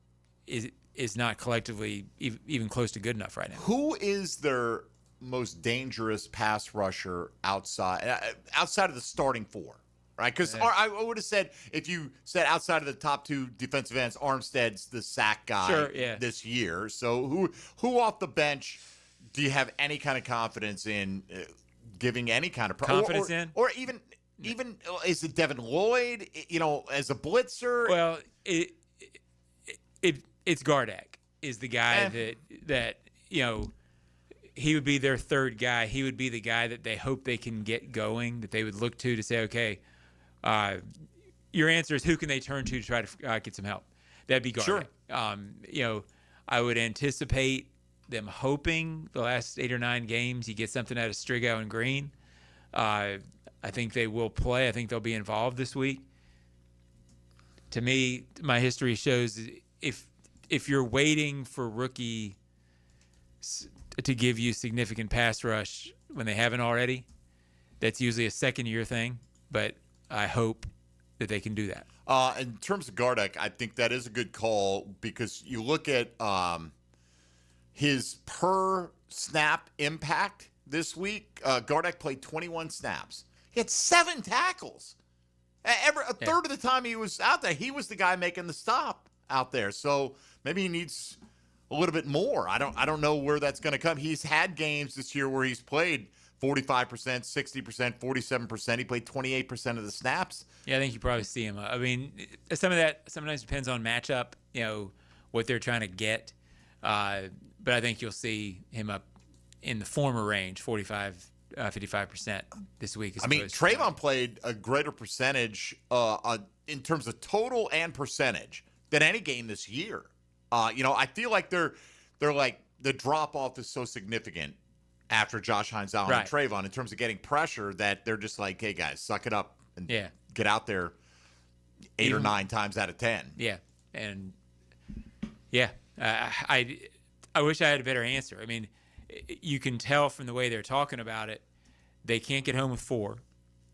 is not collectively even close to good enough right now. Who is their most dangerous pass rusher outside of the starting four? Right, because I would have said, if you said outside of the top two defensive ends, Armstead's the sack guy this year. So who off the bench do you have any kind of confidence in giving any kind of confidence in, or even is it Devin Lloyd? As a blitzer. Well, it's Gardeck is the guy that he would be their third guy. He would be the guy that they hope they can get going, that they would look to say, okay, your answer is who can they turn to try to get some help? That'd be Gardeck. Sure. I would anticipate them hoping the last 8 or 9 games he gets something out of Strigo and Green. I think they will play. I think they'll be involved this week. To me, my history shows if you're waiting for rookie to give you significant pass rush when they haven't already, that's usually a second-year thing. But I hope that they can do that. In terms of Gardeck, I think that is a good call because you look at his per snap impact this week. Gardeck played 21 snaps. He had 7 tackles. A third of the time he was out there, he was the guy making the stop out there. So maybe he needs a little bit more. I don't know where that's going to come. He's had games this year where he's played 45%, 60%, 47%. He played 28% of the snaps. Yeah, I think you probably see him. I mean, some of that sometimes depends on matchup, what they're trying to get. But I think you'll see him up in the former range, 45, 55% this week. I mean, Trayvon played a greater percentage in terms of total and percentage than any game this year. I feel like they're like the drop off is so significant after Josh Hines Allen and Trayvon in terms of getting pressure that they're just like, hey guys, suck it up and get out there 8 or 9 times out of 10. Yeah, and I wish I had a better answer. I mean, you can tell from the way they're talking about it, they can't get home with 4.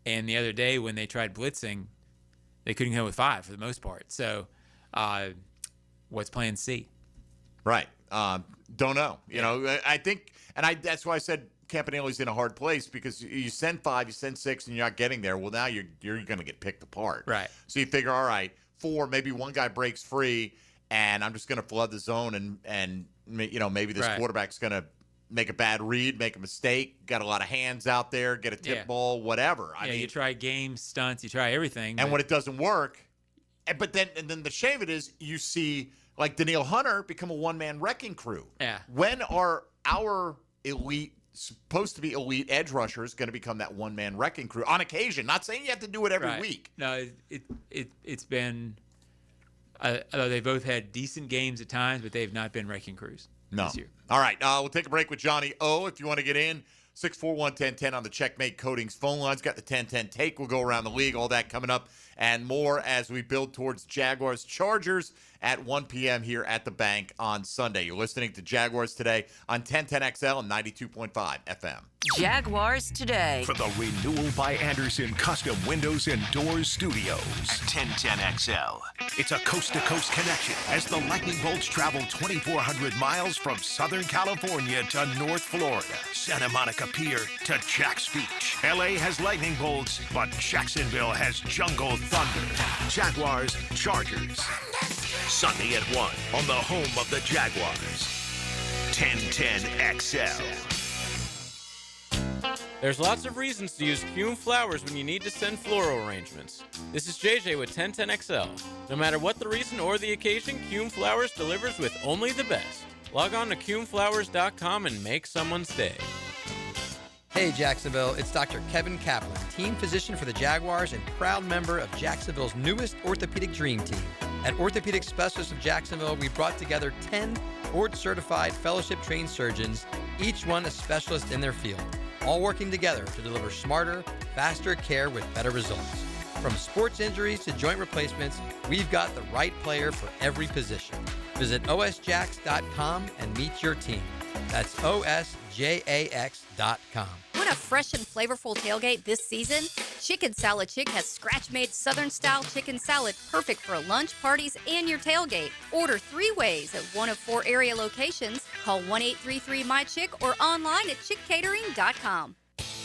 And the other day when they tried blitzing, they couldn't get home with 5 for the most part. So what's plan C? Right. Don't know. I think, and that's why I said Campanelli's in a hard place because you send 5, you send 6, and you're not getting there. Well, now you're going to get picked apart. Right. So you figure, all right, 4, maybe one guy breaks free, and I'm just going to flood the zone, and maybe this quarterback's going to make a bad read, make a mistake, got a lot of hands out there, get a tip ball, whatever. I mean, you try games, stunts, you try everything. And when it doesn't work, but then the shame of it is you see like Danielle Hunter become a one-man wrecking crew. Yeah. When are our supposed to be elite edge rushers going to become that one-man wrecking crew on occasion? Not saying you have to do it every week. No, it's been they both had decent games at times, but they've not been wrecking crews this year. All right, we'll take a break with Johnny O. If you want to get in, 641-1010 on the Checkmate Coatings phone lines. Got the 10-10 take. We'll go around the league. All that coming up and more as we build towards Jaguars Chargers at 1 p.m. here at the Bank on Sunday. You're listening to Jaguars Today on 1010XL and 92.5 FM. Jaguars Today. For the Renewal by Anderson Custom Windows and Doors Studios at 1010XL. It's a coast-to-coast connection as the Lightning Bolts travel 2,400 miles from Southern California to North Florida, Santa Monica Pier to Jack's Beach. LA has Lightning Bolts, but Jacksonville has Jungle Thunder. Jaguars, Chargers. Sunday at 1 on the home of the Jaguars. 1010XL. There's lots of reasons to use Kuhn flowers when you need to send floral arrangements. This is JJ with 1010XL. No matter what the reason or the occasion, Kuhn Flowers delivers with only the best. Log on to KuhnFlowers.com and make someone's day. Hey Jacksonville, it's Dr. Kevin Kaplan, team physician for the Jaguars and proud member of Jacksonville's newest orthopedic dream team. At Orthopedic Specialists of Jacksonville, we brought together 10 board-certified fellowship-trained surgeons, each one a specialist in their field, all working together to deliver smarter, faster care with better results. From sports injuries to joint replacements, we've got the right player for every position. Visit osjax.com and meet your team. That's osjax.com. Want a fresh and flavorful tailgate this season? Chicken Salad Chick has scratch-made Southern-style chicken salad perfect for lunch, parties, and your tailgate. Order 3 ways at one of 4 area locations. Call 1-833-MY-CHICK or online at chickcatering.com.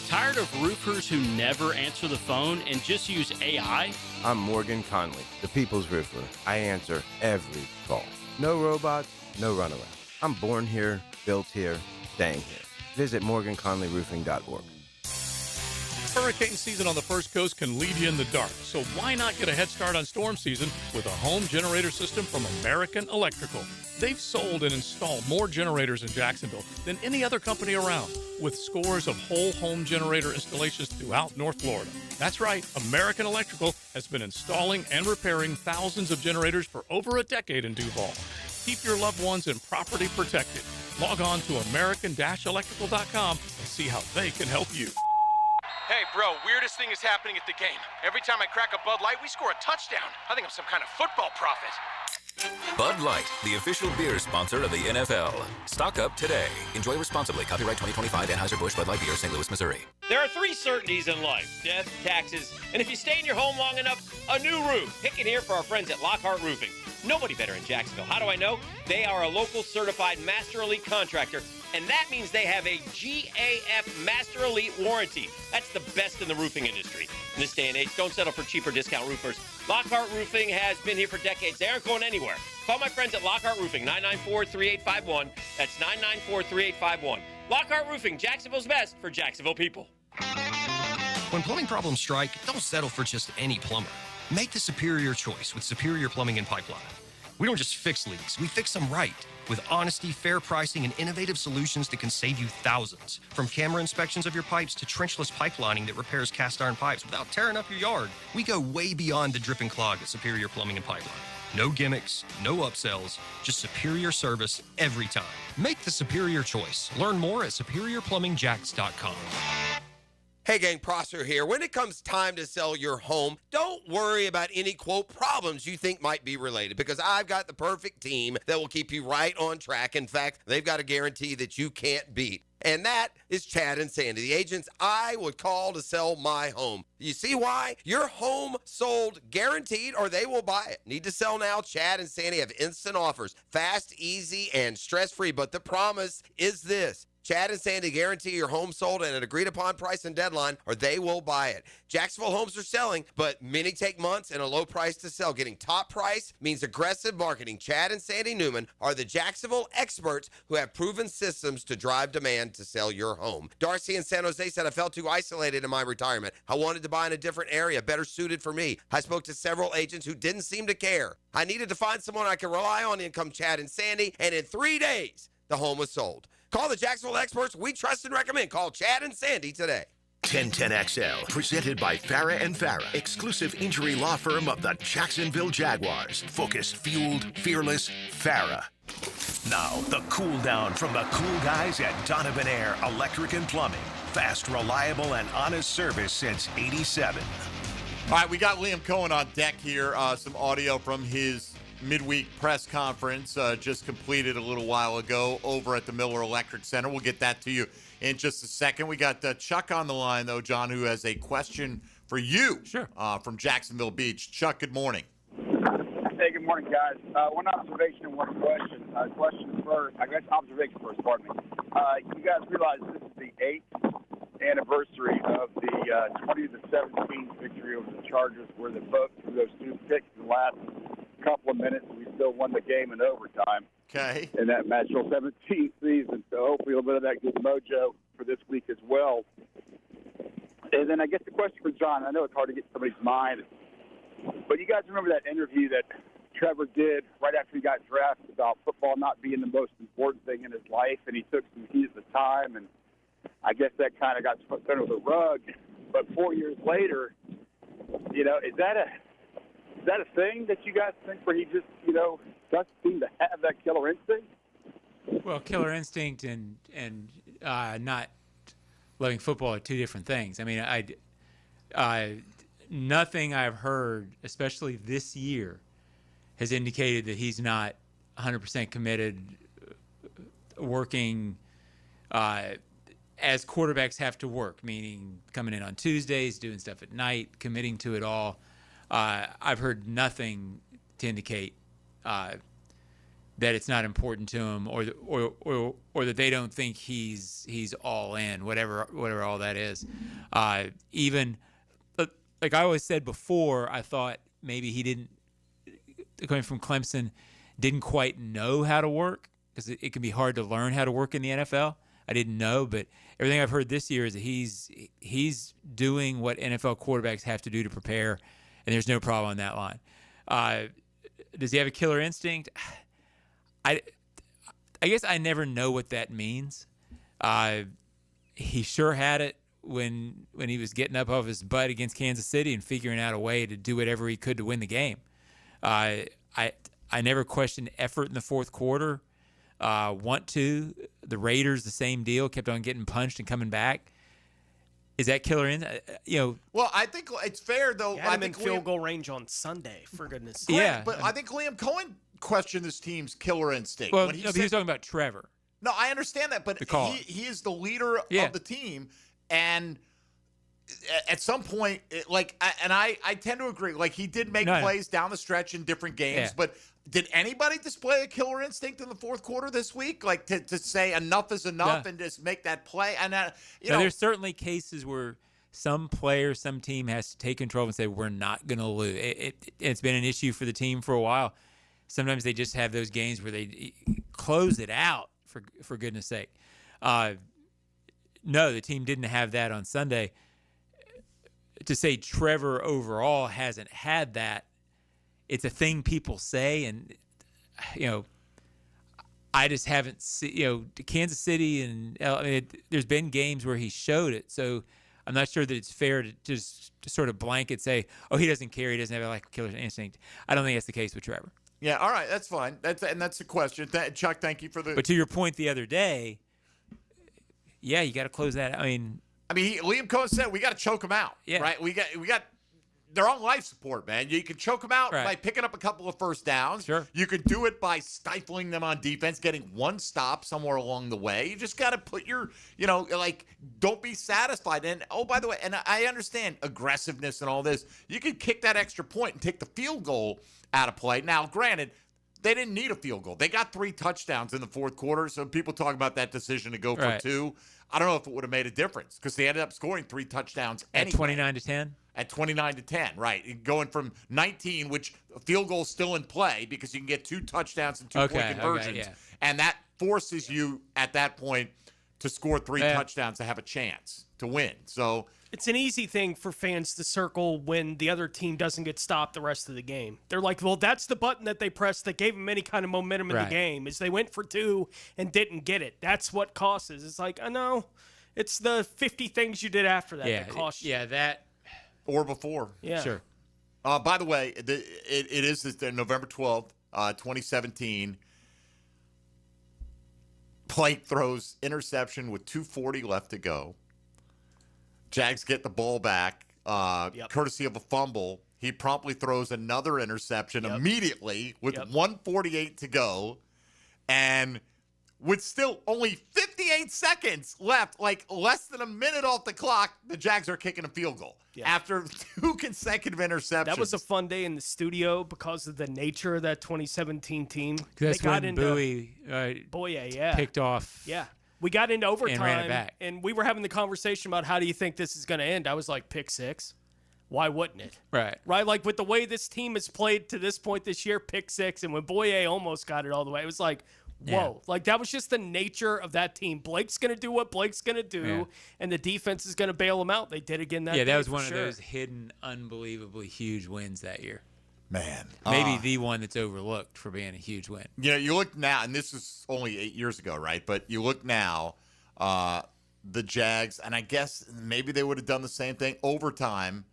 Tired of roofers who never answer the phone and just use AI? I'm Morgan Conley, the People's Roofer. I answer every call. No robots, no runaround. I'm born here, built here, staying here. Visit morganconleyroofing.org. Hurricane season on the First Coast can leave you in the dark, so why not get a head start on storm season with a home generator system from American Electrical? They've sold and installed more generators in Jacksonville than any other company around, with scores of whole home generator installations throughout North Florida. That's right, American Electrical has been installing and repairing thousands of generators for over a decade in Duval. Keep your loved ones and property protected. Log on to american-electrical.com and see how they can help you. Hey, bro, weirdest thing is happening at the game. Every time I crack a Bud Light, we score a touchdown. I think I'm some kind of football prophet. Bud Light, the official beer sponsor of the NFL. Stock up today. Enjoy responsibly. Copyright 2025 Anheuser-Busch Bud Light Beer, St. Louis, Missouri. There are 3 certainties in life: death, taxes, and if you stay in your home long enough, a new roof. Pick it here for our friends at Lockhart Roofing. Nobody better in Jacksonville. How do I know? They are a local certified Master Elite contractor, and that means they have a GAF Master Elite warranty. That's the best in the roofing industry. In this day and age, don't settle for cheaper discount roofers. Lockhart Roofing has been here for decades. They aren't going anywhere. Call my friends at Lockhart Roofing, 994-3851. That's 994-3851. Lockhart Roofing, Jacksonville's best for Jacksonville people. When plumbing problems strike, don't settle for just any plumber. Make the superior choice with Superior Plumbing and Pipeline. We don't just fix leaks, we fix them right. With honesty, fair pricing, and innovative solutions that can save you thousands. From camera inspections of your pipes to trenchless pipelining that repairs cast iron pipes without tearing up your yard. We go way beyond the drip and clog at Superior Plumbing and Pipeline. No gimmicks, no upsells, just superior service every time. Make the superior choice. Learn more at superiorplumbingjax.com. Hey gang, Prosser here. When it comes time to sell your home, don't worry about any, quote, problems you think might be related, because I've got the perfect team that will keep you right on track. In fact, they've got a guarantee that you can't beat. And that is Chad and Sandy, the agents I would call to sell my home. You see why? Your home sold guaranteed or they will buy it. Need to sell now? Chad and Sandy have instant offers. Fast, easy, and stress-free. But the promise is this. Chad and Sandy guarantee your home sold at an agreed-upon price and deadline, or they will buy it. Jacksonville homes are selling, but many take months and a low price to sell. Getting top price means aggressive marketing. Chad and Sandy Newman are the Jacksonville experts who have proven systems to drive demand to sell your home. Darcy in San Jose said, I felt too isolated in my retirement. I wanted to buy in a different area, better suited for me. I spoke to several agents who didn't seem to care. I needed to find someone I could rely on. In come Chad and Sandy, and in 3 days, the home was sold. Call the Jacksonville experts we trust and recommend. Call Chad and Sandy today. 1010XL, presented by Farah and Farah, exclusive injury law firm of the Jacksonville Jaguars. Focused, fueled, fearless, Farah. Now, the cool down from the cool guys at Donovan Air Electric and Plumbing. Fast, reliable, and honest service since '87. All right, we got Liam Cohen on deck here. Some audio from his midweek press conference just completed a little while ago over at the Miller Electric Center. We'll get that to you in just a second. We got Chuck on the line, though, John, who has a question for you. Sure. From Jacksonville Beach. Chuck, good morning. Hey, good morning, guys. One observation and one question. Question first. I guess observation first, pardon me. You guys realize this is the 8th anniversary of the 20-17 victory over the Chargers, where they both threw those 2 picks in the last couple of minutes. We still won the game in overtime. Okay. in that National 17th season. So hopefully a little bit of that good mojo for this week as well. And then I guess the question for John, I know it's hard to get somebody's mind, but you guys remember that interview that Trevor did right after he got drafted about football not being the most important thing in his life, and he took some heat at the time, and I guess that kind of got swept under the rug. But 4 years later, is that a thing that you guys think where he just, doesn't seem to have that killer instinct? Well, killer instinct and not loving football are two different things. I mean, nothing I've heard, especially this year, has indicated that he's not 100% committed, working as quarterbacks have to work, meaning coming in on Tuesdays, doing stuff at night, committing to it all. I've heard nothing to indicate that it's not important to him, or that they don't think he's all in, whatever all that is. Even like I always said before, I thought maybe he didn't, coming from Clemson, didn't quite know how to work, because it can be hard to learn how to work in the NFL. I didn't know, but everything I've heard this year is that he's doing what NFL quarterbacks have to do to prepare, and there's no problem on that line. Does he have a killer instinct? I guess I never know what that means. He sure had it when he was getting up off his butt against Kansas City and figuring out a way to do whatever he could to win the game. I never questioned effort in the fourth quarter. The Raiders, the same deal, kept on getting punched and coming back. Is that killer in? Well, I think it's fair though. He had I him think in field goal range on Sunday, for goodness' sake. Yeah, but I think Liam Cohen questioned this team's killer instinct. Well, when he he was talking about Trevor. No, I understand that, but he is the leader of the team, and at some point, I tend to agree. Like, he did make plays down the stretch in different games, but did anybody display a killer instinct in the fourth quarter this week? Like, to say enough is enough and just make that play? And there's certainly cases where some player, some team has to take control and say, we're not going to lose. It's been an issue for the team for a while. Sometimes they just have those games where they close it out, for goodness sake. No, the team didn't have that on Sunday. To say Trevor overall hasn't had that, it's a thing people say, and I just haven't seen. Kansas City and there's been games where he showed it, so I'm not sure that it's fair to just sort of blanket say, oh, he doesn't care, he doesn't have a killer instinct. I don't think that's the case with Trevor. Yeah, all right, that's fine. That's the question. Chuck, thank you for the. But to your point the other day, yeah, you got to close that. Liam Cohen said we got to choke them out. Yeah. Right. We got. They're on life support, man. You can choke them out by picking up a couple of first downs. Sure. You can do it by stifling them on defense, getting one stop somewhere along the way. You just got to put your, don't be satisfied. And, oh, by the way, and I understand aggressiveness and all this. You can kick that extra point and take the field goal out of play. Now, granted, they didn't need a field goal. They got 3 touchdowns in the fourth quarter, so people talk about that decision to go for 2. I don't know if it would have made a difference because they ended up scoring 3 touchdowns anyway. At 29-10? At 29-10, right. Going from 19, which a field goal is still in play because you can get 2 touchdowns and 2-point conversions. And that forces you at that point to score 3 touchdowns to have a chance to win. So it's an easy thing for fans to circle when the other team doesn't get stopped the rest of the game. They're like, well, that's the button that they pressed that gave them any kind of momentum in the game, is they went for 2 and didn't get it. That's what causes. It's like, I know, it's the 50 things you did after that cost you. Yeah, that. Or before. Yeah. Sure. By the way, it is November 12th, 2017. Plank throws interception with 2:40 left to go. Jags get the ball back, courtesy of a fumble. He promptly throws another interception immediately with 1:48 to go. And with still only 58 seconds left, like less than a minute off the clock, the Jags are kicking a field goal after 2 consecutive interceptions. That was a fun day in the studio because of the nature of that 2017 team. That's when Bowie picked off. Yeah. We got into overtime, and ran it back. And we were having the conversation about how do you think this is going to end. I was like, pick 6. Why wouldn't it? Right. Like with the way this team has played to this point this year, pick 6. And when Boye almost got it all the way, it was like, whoa. Like, that was just the nature of that team. Blake's going to do what Blake's going to do, and the defense is going to bail him out. They did again that day. Yeah, that was one sure. of those hidden, unbelievably huge wins that year. Man. Maybe the one that's overlooked for being a huge win. You know, you look now, and this is only 8 years ago, right? But you look now, the Jags, and I guess maybe they would have done the same thing. Overtime,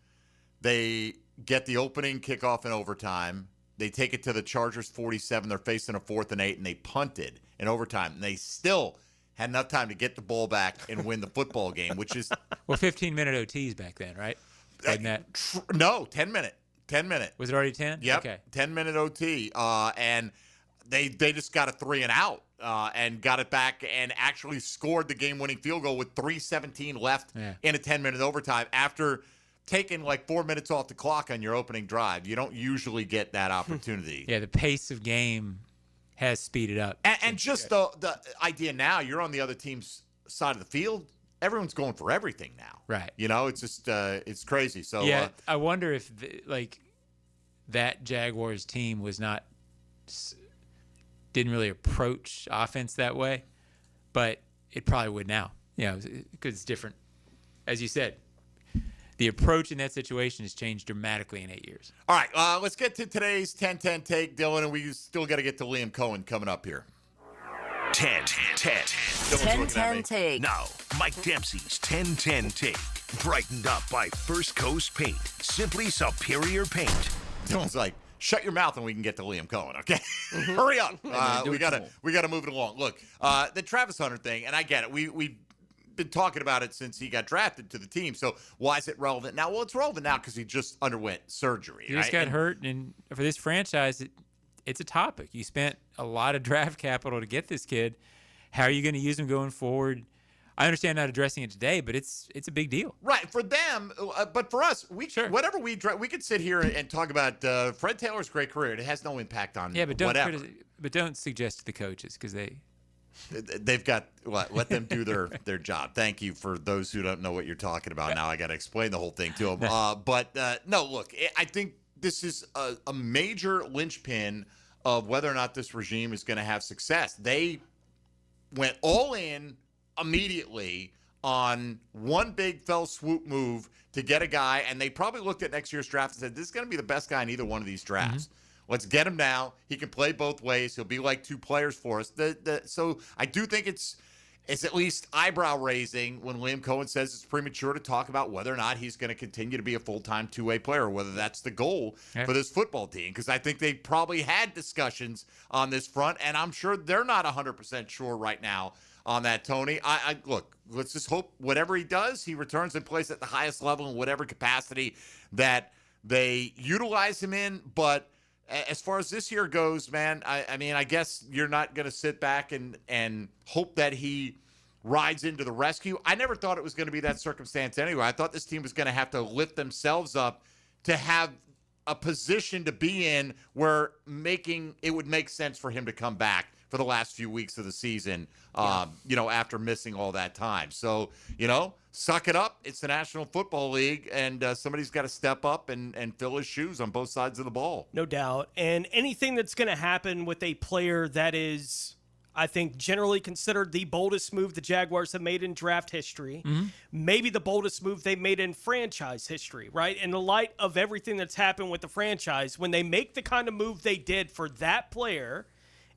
they get the opening kickoff in overtime. They take it to the Chargers 47. They're facing a 4th and 8, and they punted in overtime. And they still had enough time to get the ball back and win the football game, which is 15-minute OTs back then, right? No, 10-minute. 10-minute. Was it already 10? Yep. Okay. 10-minute OT, and they just got a 3 and out and got it back and actually scored the game-winning field goal with 3:17 left in a 10-minute overtime after taking like 4 minutes off the clock on your opening drive. You don't usually get that opportunity. Yeah, the pace of game has speeded up. And just the idea now, you're on the other team's side of the field. Everyone's going for everything now. Right. You know, it's just it's crazy. So yeah, I wonder if that Jaguars team was didn't really approach offense that way, but it probably would now. You know, because it's different. As you said, the approach in that situation has changed dramatically in 8 years. All right, let's get to today's 10-10 take, Dylan, and we still got to get to Liam Cohen coming up here. 10-10 take. Now, Mike Dempsey's 10-10 take. Brightened up by First Coast Paint. Simply superior paint. Dylan's like, shut your mouth and we can get to Liam Cohen, okay? Hurry up. We gotta move it along. Look, the Travis Hunter thing, and I get it. We've been talking about it since he got drafted to the team. So why is it relevant now? Well, it's relevant now because he just underwent surgery. He just got hurt, and for this franchise, it's a topic. You spent a lot of draft capital to get this kid. How are you going to use him going forward? I understand not addressing it today, but it's a big deal. Right, for them, but for us, whatever we could sit here and talk about Fred Taylor's great career. It has no impact on whatever. But don't suggest to the coaches because they've got let them do their job. Thank you for those who don't know what you're talking about. Now I got to explain the whole thing to them. But no, look, I think this is a major linchpin of whether or not this regime is going to have success. They went all in immediately on one big fell swoop move to get a guy, and they probably looked at next year's draft and said, this is going to be the best guy in either one of these drafts. Let's get him now. He can play both ways. He'll be like two players for us. So I do think it's at least eyebrow-raising when Liam Cohen says it's premature to talk about whether or not he's going to continue to be a full-time two-way player, or whether that's the goal for this football team. Because I think they probably had discussions on this front, and I'm sure they're not 100% sure right now on that, Tony. Look, let's just hope whatever he does, he returns and plays at the highest level in whatever capacity that they utilize him in. But as far as this year goes, man, I mean, I guess you're not going to sit back and hope that he rides into the rescue. I never thought it was going to be that circumstance anyway. I thought this team was going to have to lift themselves up to have a position to be in where it would make sense for him to come back for the last few weeks of the season, after missing all that time. So, suck it up. It's the National Football League, and somebody's got to step up and fill his shoes on both sides of the ball. No doubt. And anything that's going to happen with a player that is, I think, generally considered the boldest move the Jaguars have made in draft history, maybe the boldest move they made in franchise history, right? In the light of everything that's happened with the franchise, when they make the kind of move they did for that player,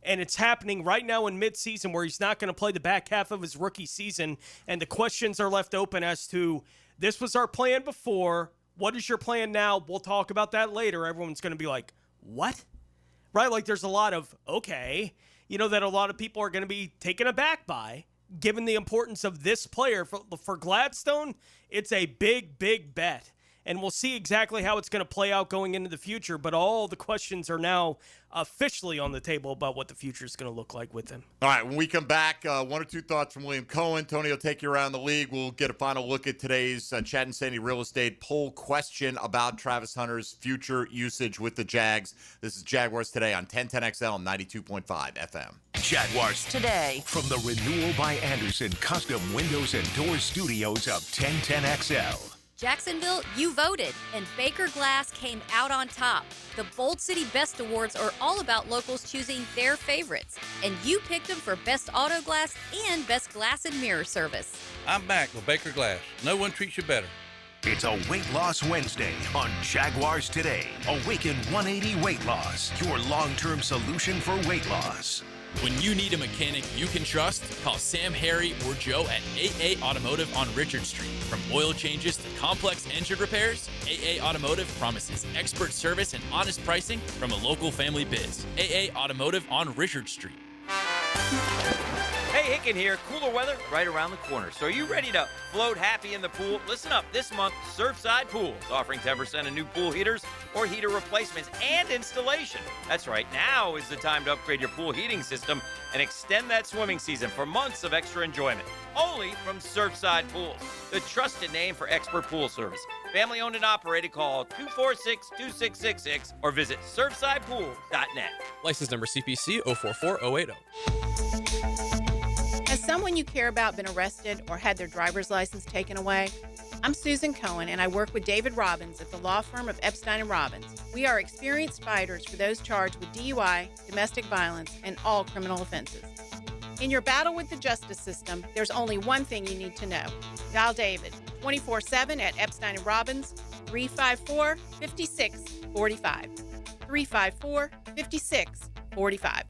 and it's happening right now in midseason where he's not going to play the back half of his rookie season, and the questions are left open as to, this was our plan before, what is your plan now? We'll talk about that later. Everyone's going to be like, what? Right? Like, there's a lot of, okay, that a lot of people are going to be taken aback by, given the importance of this player. For Gladstone, it's a big, big bet. And we'll see exactly how it's going to play out going into the future. But all the questions are now officially on the table about what the future is going to look like with him. All right, when we come back, one or two thoughts from Liam Cohen. Tony will take you around the league. We'll get a final look at today's Chad and Sandy Real Estate poll question about Travis Hunter's future usage with the Jags. This is Jaguars Today on 1010XL and 92.5 FM. Jaguars Today. From the Renewal by Anderson Custom Windows and Doors Studios of 1010XL. Jacksonville, you voted, and Baker Glass came out on top. The Bold City Best Awards are all about locals choosing their favorites, and you picked them for Best Auto Glass and Best Glass and Mirror Service. I'm back with Baker Glass. No one treats you better. It's a Weight Loss Wednesday on Jaguars Today. Awaken 180 Weight Loss, your long-term solution for weight loss. When you need a mechanic you can trust, call Sam, Harry, or Joe at AA Automotive on Richard Street. From oil changes to complex engine repairs, AA Automotive promises expert service and honest pricing from a local family biz. AA Automotive on Richard Street. Hey, Hicken here. Cooler weather right around the corner. So are you ready to float happy in the pool? Listen up. This month, Surfside Pools offering 10% on new pool heaters or heater replacements and installation. That's right. Now is the time to upgrade your pool heating system and extend that swimming season for months of extra enjoyment. Only from Surfside Pools, the trusted name for expert pool service. Family owned and operated. Call 246-2666 or visit surfsidepools.net. License number CPC 044080. Has someone you care about been arrested or had their driver's license taken away? I'm Susan Cohen, and I work with David Robbins at the law firm of Epstein & Robbins. We are experienced fighters for those charged with DUI, domestic violence, and all criminal offenses. In your battle with the justice system, there's only one thing you need to know. Dial David 24/7 at Epstein & Robbins, 354-5645. 354-5645.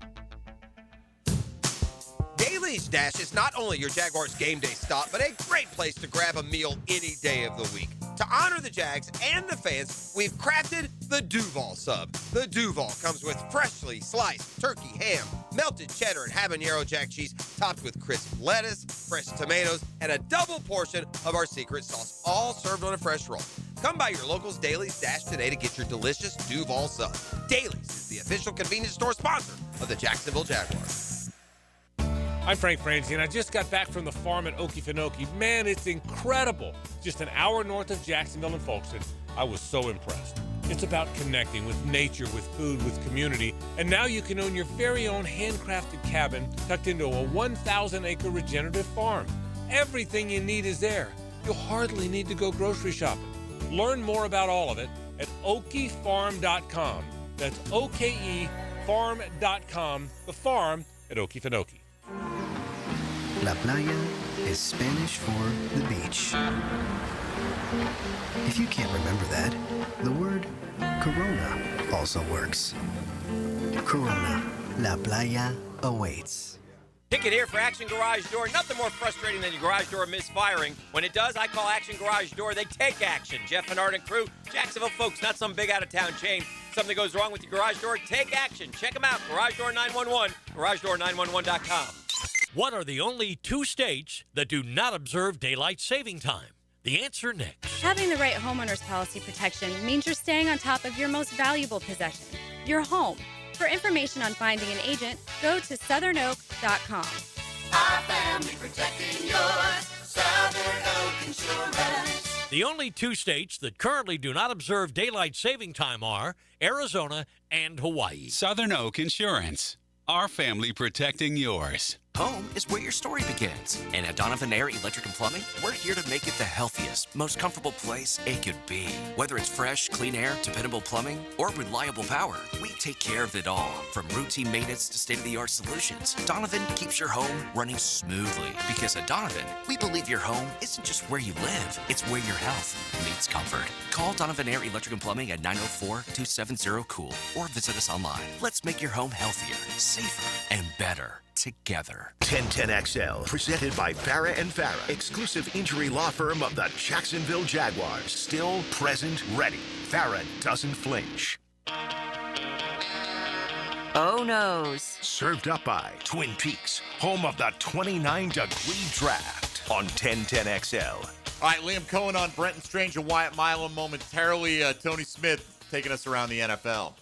Daly's Dash is not only your Jaguars game day stop, but a great place to grab a meal any day of the week. To honor the Jags and the fans, we've crafted the Duval Sub. The Duval comes with freshly sliced turkey, ham, melted cheddar, and habanero jack cheese, topped with crisp lettuce, fresh tomatoes, and a double portion of our secret sauce, all served on a fresh roll. Come by your local's Daly's Dash today to get your delicious Duval Sub. Daly's is the official convenience store sponsor of the Jacksonville Jaguars. I'm Frank Franzi, and I just got back from the farm at Okefenokee. Man, it's incredible. Just an hour north of Jacksonville and Folkestone. I was so impressed. It's about connecting with nature, with food, with community. And now you can own your very own handcrafted cabin tucked into a 1,000-acre regenerative farm. Everything you need is there. You'll hardly need to go grocery shopping. Learn more about all of it at okefarm.com. That's OKEfarm.com, the farm at Okefenokee. La playa is Spanish for the beach. If you can't remember that, the word Corona also works. Corona, La Playa awaits. Ticket here for Action Garage Door. Nothing more frustrating than your garage door misfiring. When it does, I call Action Garage Door. They take action. Jeff Hennard and crew, Jacksonville folks, not some big out-of-town chain. Something goes wrong with your garage door, take action. Check them out. Garage Door 911, garagedoor911.com. What are the only two states that do not observe daylight saving time? The answer next. Having the right homeowner's policy protection means you're staying on top of your most valuable possession, your home. For information on finding an agent, go to southernoak.com. Our family protecting yours, Southern Oak Insurance. The only two states that currently do not observe daylight saving time are Arizona and Hawaii. Southern Oak Insurance. Our family protecting yours. Home is where your story begins. And at Donovan Air Electric and Plumbing, we're here to make it the healthiest, most comfortable place it could be. Whether it's fresh, clean air, dependable plumbing, or reliable power, we take care of it all. From routine maintenance to state-of-the-art solutions, Donovan keeps your home running smoothly. Because at Donovan, we believe your home isn't just where you live, it's where your health meets comfort. Call Donovan Air Electric and Plumbing at 904-270-COOL or visit us online. Let's make your home healthier, safer, and better together. 1010XL, presented by Farah and Farah, exclusive injury law firm of the Jacksonville Jaguars. Still, present, ready. Farah doesn't flinch. Oh noes. Served up by Twin Peaks, home of the 29-degree draft on 1010XL. All right, Liam Cohen on Brenton Strange and Wyatt Milam momentarily. Tony Smith taking us around the NFL.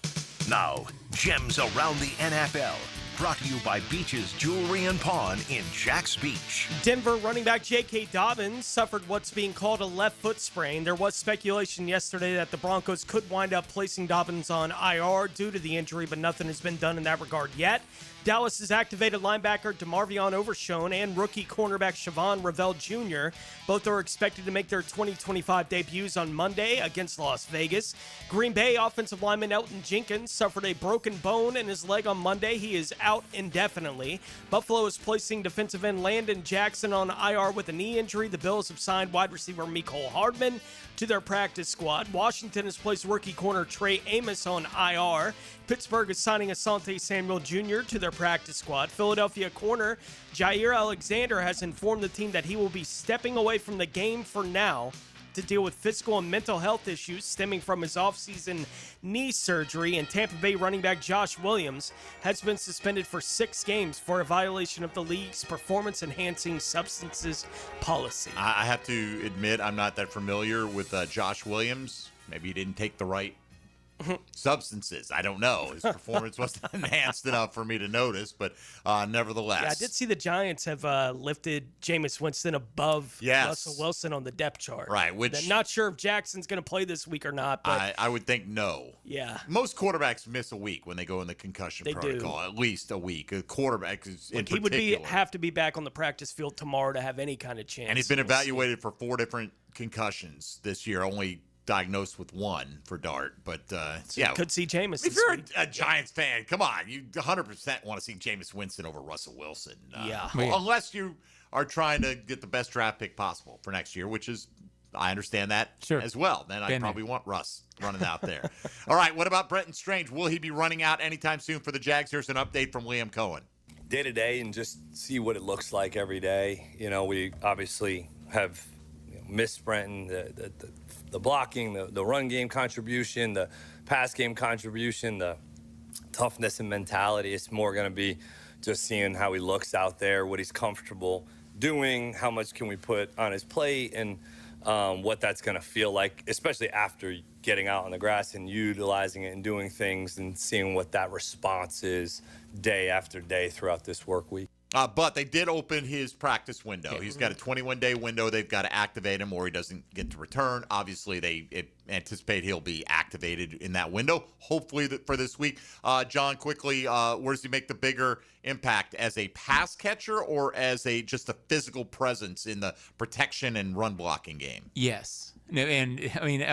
Now, Gems Around the NFL. Brought to you by Beaches Jewelry and Pawn in Jax Beach. Denver running back J.K. Dobbins suffered what's being called a left foot sprain. There was speculation yesterday that the Broncos could wind up placing Dobbins on IR due to the injury, but nothing has been done in that regard yet. Dallas has activated linebacker DeMarvion Overshone and rookie cornerback Siobhan Ravel Jr. Both are expected to make their 2025 debuts on Monday against Las Vegas. Green Bay offensive lineman Elton Jenkins suffered a broken bone in his leg on Monday. He is out indefinitely. Buffalo is placing defensive end Landon Jackson on IR with a knee injury. The Bills have signed wide receiver Mecole Hardman to their practice squad. Washington has placed rookie corner Trey Amos on IR. Pittsburgh is signing Asante Samuel Jr. to their practice squad. Philadelphia corner Jair Alexander has informed the team that he will be stepping away from the game for now to deal with physical and mental health issues stemming from his offseason knee surgery. And Tampa Bay running back Josh Williams has been suspended for 6 games for a violation of the league's performance-enhancing substances policy. I have to admit, I'm not that familiar with Josh Williams. Maybe he didn't take the right substances. I don't know. His performance wasn't enhanced enough for me to notice, but nevertheless. Yeah, I did see the Giants have lifted Jameis Winston above Russell Wilson on the depth chart. Right, which I'm not sure if Jackson's going to play this week or not, but I would think no. Yeah. Most quarterbacks miss a week when they go in the concussion protocol. At least a week. A quarterback is in he particular. would have to be back on the practice field tomorrow to have any kind of chance. And he's been evaluated for 4 different concussions this year, only diagnosed with 1 for Dart, but yeah, could see Jameis. If you're a Giants fan, come on, you 100% want to see Jameis Winston over Russell Wilson. Unless you are trying to get the best draft pick possible for next year, which is, I understand that as well. Then I probably want Russ running out there. All right, what about Brenton Strange? Will he be running out anytime soon for the Jags? Here's an update from Liam Cohen. Day to day, and just see what it looks like every day. You know, we obviously have missed Brenton, the blocking, the run game contribution, the pass game contribution, the toughness and mentality. It's more going to be just seeing how he looks out there, what he's comfortable doing, how much can we put on his plate, and what that's going to feel like, especially after getting out on the grass and utilizing it and doing things and seeing what that response is day after day throughout this work week. But they did open his practice window. He's got a 21-day window. They've got to activate him or he doesn't get to return. Obviously, they anticipate he'll be activated in that window, hopefully for this week. John, quickly, where does he make the bigger impact, as a pass catcher or as just a physical presence in the protection and run blocking game? Yes. No, and I mean,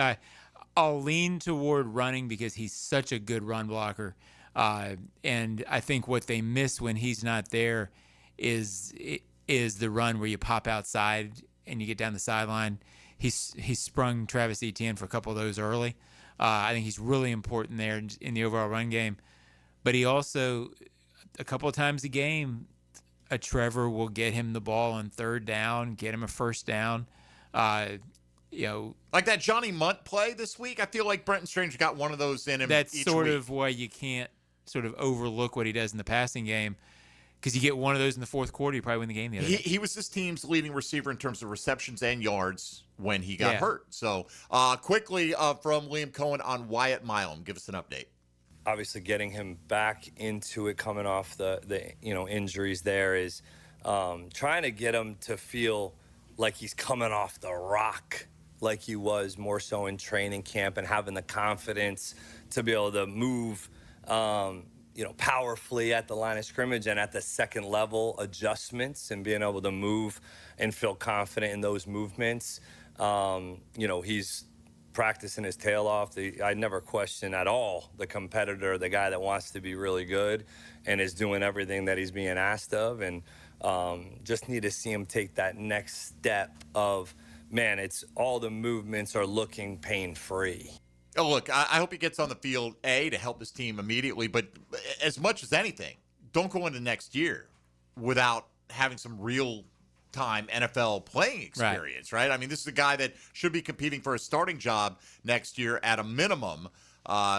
I'll lean toward running because he's such a good run blocker. And I think what they miss when he's not there is the run where you pop outside and you get down the sideline. He's sprung Travis Etienne for a couple of those early. I think he's really important there in the overall run game. But he also, a couple of times a game, a Trevor will get him the ball on 3rd down, get him a 1st down. Like that Johnny Munt play this week, I feel like Brenton Strange got one of those in him. That's each sort week. of why you can't sort of overlook what he does in the passing game, because you get one of those in the 4th quarter, you probably win the game the other day. He was this team's leading receiver in terms of receptions and yards when he got hurt. So quickly from Liam Cohen on Wyatt Milam, give us an update. Obviously, getting him back into it, coming off the injuries there, is trying to get him to feel like he's coming off the rock, like he was more so in training camp, and having the confidence to be able to move powerfully at the line of scrimmage and at the second level adjustments, and being able to move and feel confident in those movements. He's practicing his tail off. I never question at all the competitor, the guy that wants to be really good and is doing everything that he's being asked of. And just need to see him take that next step of, man, it's all the movements are looking pain-free. Oh, look, I hope he gets on the field, to help his team immediately, but as much as anything, don't go into next year without having some real-time NFL playing experience, right? I mean, this is a guy that should be competing for a starting job next year at a minimum,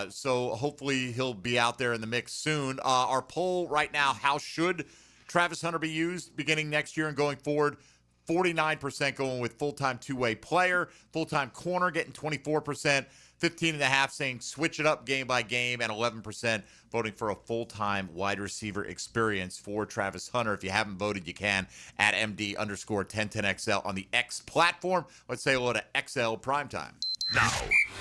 so hopefully he'll be out there in the mix soon. Our poll right now, how should Travis Hunter be used beginning next year and going forward? 49% going with full-time two-way player, full-time corner getting 24%, 15.5% saying switch it up game by game, and 11% voting for a full-time wide receiver experience for Travis Hunter. If you haven't voted, you can at MD_1010XL on the X platform. Let's say hello to XL Primetime. Now,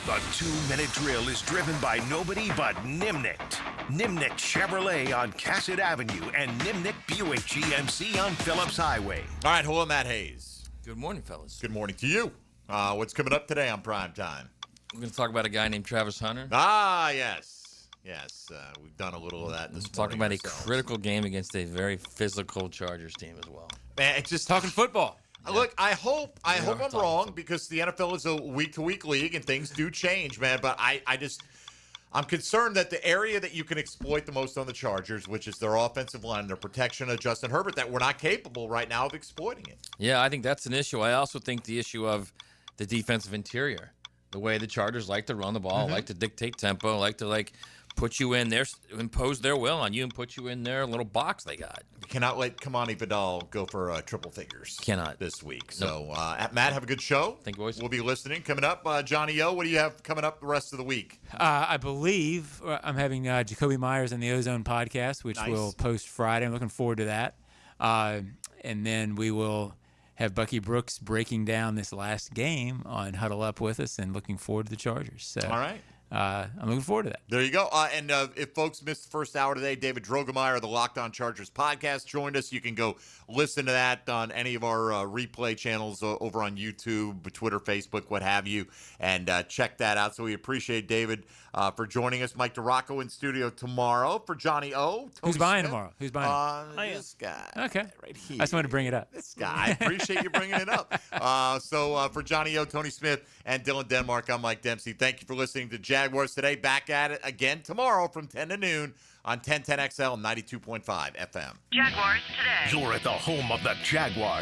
the 2-minute drill is driven by nobody but Nimnit. Nimnick Chevrolet on Cassett Avenue and Nimnick Buick GMC on Phillips Highway. All right, hello, Matt Hayes. Good morning, fellas. Good morning to you. What's coming up today on Prime Time? We're going to talk about a guy named Travis Hunter. Ah, yes. Yes, we've done a little of that this morning. Talking about a critical game against a very physical Chargers team as well. Man, it's just talking football. Look, I hope I'm wrong because the NFL is a week-to-week league and things do change, man. But I'm concerned that the area that you can exploit the most on the Chargers, which is their offensive line, their protection of Justin Herbert, that we're not capable right now of exploiting it. Yeah, I think that's an issue. I also think the issue of the defensive interior, the way the Chargers like to run the ball, like to dictate tempo, like to put you in there, impose their will on you, and put you in their little box they got. We cannot let Kamani Vidal go for triple figures. Cannot this week. So, Matt, have a good show. Thank you, boys. We'll be listening. Coming up, Johnny O, what do you have coming up the rest of the week? I believe I'm having Jacoby Myers and the Ozone podcast, which will post Friday. I'm looking forward to that. And then we will have Bucky Brooks breaking down this last game on Huddle Up with us, and looking forward to the Chargers. So, all right. I'm looking forward to that. There you go. And if folks missed the first hour today, David Drogemeyer of the Locked On Chargers podcast joined us. You can go listen to that on any of our replay channels over on YouTube, Twitter, Facebook, what have you, and check that out. So we appreciate David for joining us. Mike DeRocco in studio tomorrow for Johnny O. Tony Who's buying Smith. tomorrow? Who's buying? This guy. Okay. Right here. I just wanted to bring it up. This guy. I appreciate you bringing it up. So for Johnny O, Tony Smith, and Dylan Denmark, I'm Mike Dempsey. Thank you for listening to Jaguars Today. Back at it again tomorrow from 10 to noon on 1010XL 92.5 FM. Jaguars Today. You're at the home of the Jaguars.